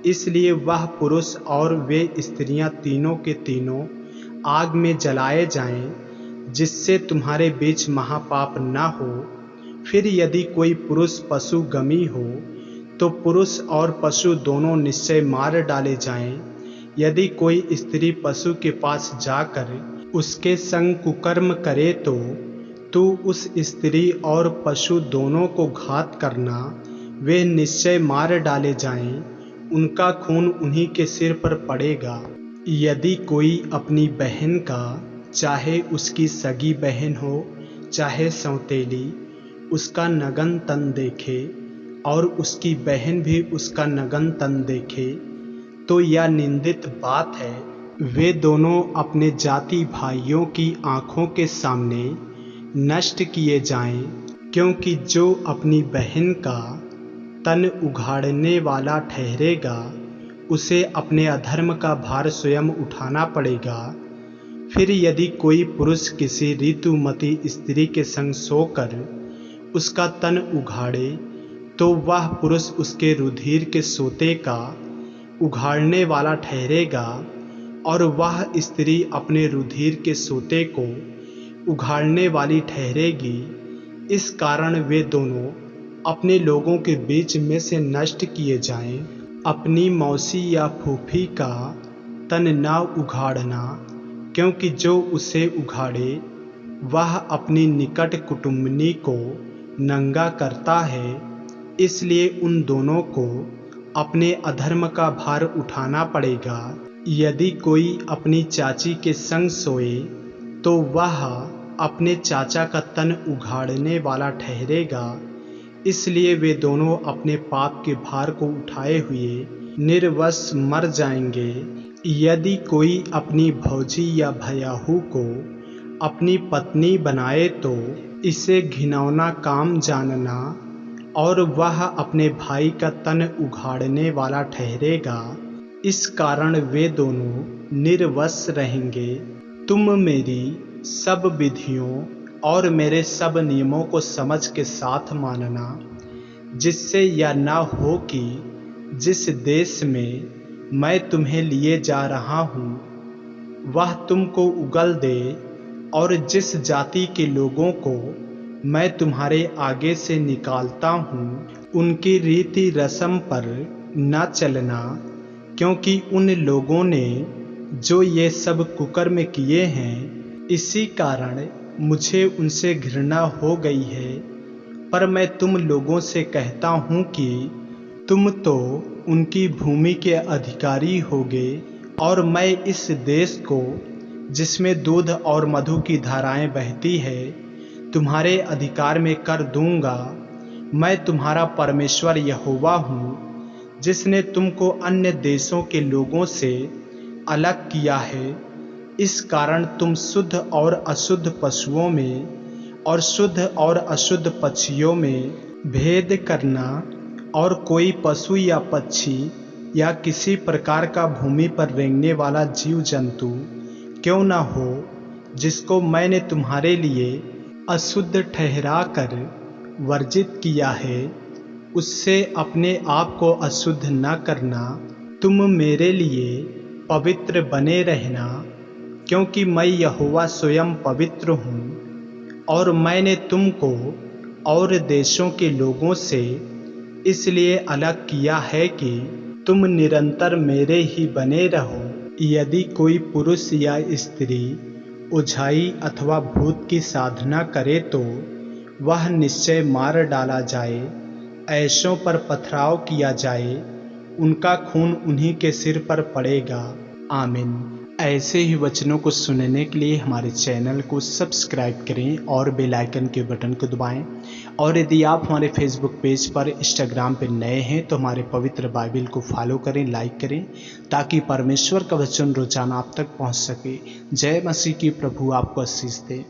इसलिए वह पुरुष और वे स्त्रियां तीनों के तीनों आग में जलाए जाएं, जिससे तुम्हारे बीच महापाप न हो। फिर यदि कोई पुरुष पशु गमी हो तो पुरुष और पशु दोनों निश्चय मार डाले जाएं। यदि कोई स्त्री पशु के पास जाकर उसके संग कुकर्म करे तो तू उस स्त्री और पशु दोनों को घात करना, वे निश्चय मार डाले जाएं, उनका खून उन्हीं के सिर पर पड़ेगा। यदि कोई अपनी बहन का, चाहे उसकी सगी बहन हो चाहे सौतेली, उसका नग्न तन देखे और उसकी बहन भी उसका नग्न तन देखे तो यह निंदित बात है। वे दोनों अपने जाति भाइयों की आंखों के सामने नष्ट किए जाएं, क्योंकि जो अपनी बहन का तन उघाड़ने वाला ठहरेगा उसे अपने अधर्म का भार स्वयं उठाना पड़ेगा। फिर यदि कोई पुरुष किसी ऋतुमती स्त्री के संग सोकर उसका तन उघाड़े तो वह पुरुष उसके रुधिर के सोते का उघाड़ने वाला ठहरेगा और वह स्त्री अपने रुधिर के सोते को उघाड़ने वाली ठहरेगी। इस कारण वे दोनों अपने लोगों के बीच में से नष्ट किए जाएं। अपनी मौसी या फूफी का तन न उघाड़ना, क्योंकि जो उसे उघाड़े वह अपनी निकट कुटुंबनी को नंगा करता है। इसलिए उन दोनों को अपने अधर्म का भार उठाना पड़ेगा। यदि कोई अपनी चाची के संग सोए तो वह अपने चाचा का तन उघाड़ने वाला ठहरेगा। इसलिए वे दोनों अपने पाप के भार को उठाए हुए निर्वश मर जाएंगे। यदि कोई अपनी भौजी या भयाहू को अपनी पत्नी बनाए तो इसे घिनौना काम जानना और वह अपने भाई का तन उघाड़ने वाला ठहरेगा। इस कारण वे दोनों निर्वश रहेंगे। तुम मेरी सब विधियों और मेरे सब नियमों को समझ के साथ मानना, जिससे यह न हो कि जिस देश में मैं तुम्हें लिए जा रहा हूँ वह तुमको उगल दे, और जिस जाति के लोगों को मैं तुम्हारे आगे से निकालता हूँ उनकी रीति रस्म पर न चलना, क्योंकि उन लोगों ने जो ये सब कुकर्म किए हैं, इसी कारण मुझे उनसे घृणा हो गई है। पर मैं तुम लोगों से कहता हूँ कि तुम तो उनकी भूमि के अधिकारी होगे, और मैं इस देश को जिसमें दूध और मधु की धाराएं बहती है तुम्हारे अधिकार में कर दूंगा। मैं तुम्हारा परमेश्वर यहोवा हूँ, जिसने तुमको अन्य देशों के लोगों से अलग किया है। इस कारण तुम शुद्ध और अशुद्ध पशुओं में और शुद्ध और अशुद्ध पक्षियों में भेद करना, और कोई पशु या पक्षी या किसी प्रकार का भूमि पर रेंगने वाला जीव जंतु क्यों न हो, जिसको मैंने तुम्हारे लिए अशुद्ध ठहरा कर वर्जित किया है, उससे अपने आप को अशुद्ध न करना। तुम मेरे लिए पवित्र बने रहना, क्योंकि मैं यहोवा स्वयं पवित्र हूँ। और मैंने तुमको और देशों के लोगों से इसलिए अलग किया है कि तुम निरंतर मेरे ही बने रहो। यदि कोई पुरुष या स्त्री ओझाई अथवा भूत की साधना करे तो वह निश्चय मार डाला जाए, ऐसों पर पथराव किया जाए, उनका खून उन्हीं के सिर पर पड़ेगा। आमीन। ऐसे ही वचनों को सुनने के लिए हमारे चैनल को सब्सक्राइब करें और बेल आइकन के बटन को दबाएं। और यदि आप हमारे फेसबुक पेज पर, इंस्टाग्राम पर नए हैं तो हमारे पवित्र बाइबल को फॉलो करें, लाइक करें, ताकि परमेश्वर का वचन रोजाना आप तक पहुंच सके। जय मसीह की। प्रभु आपको आशीष दे।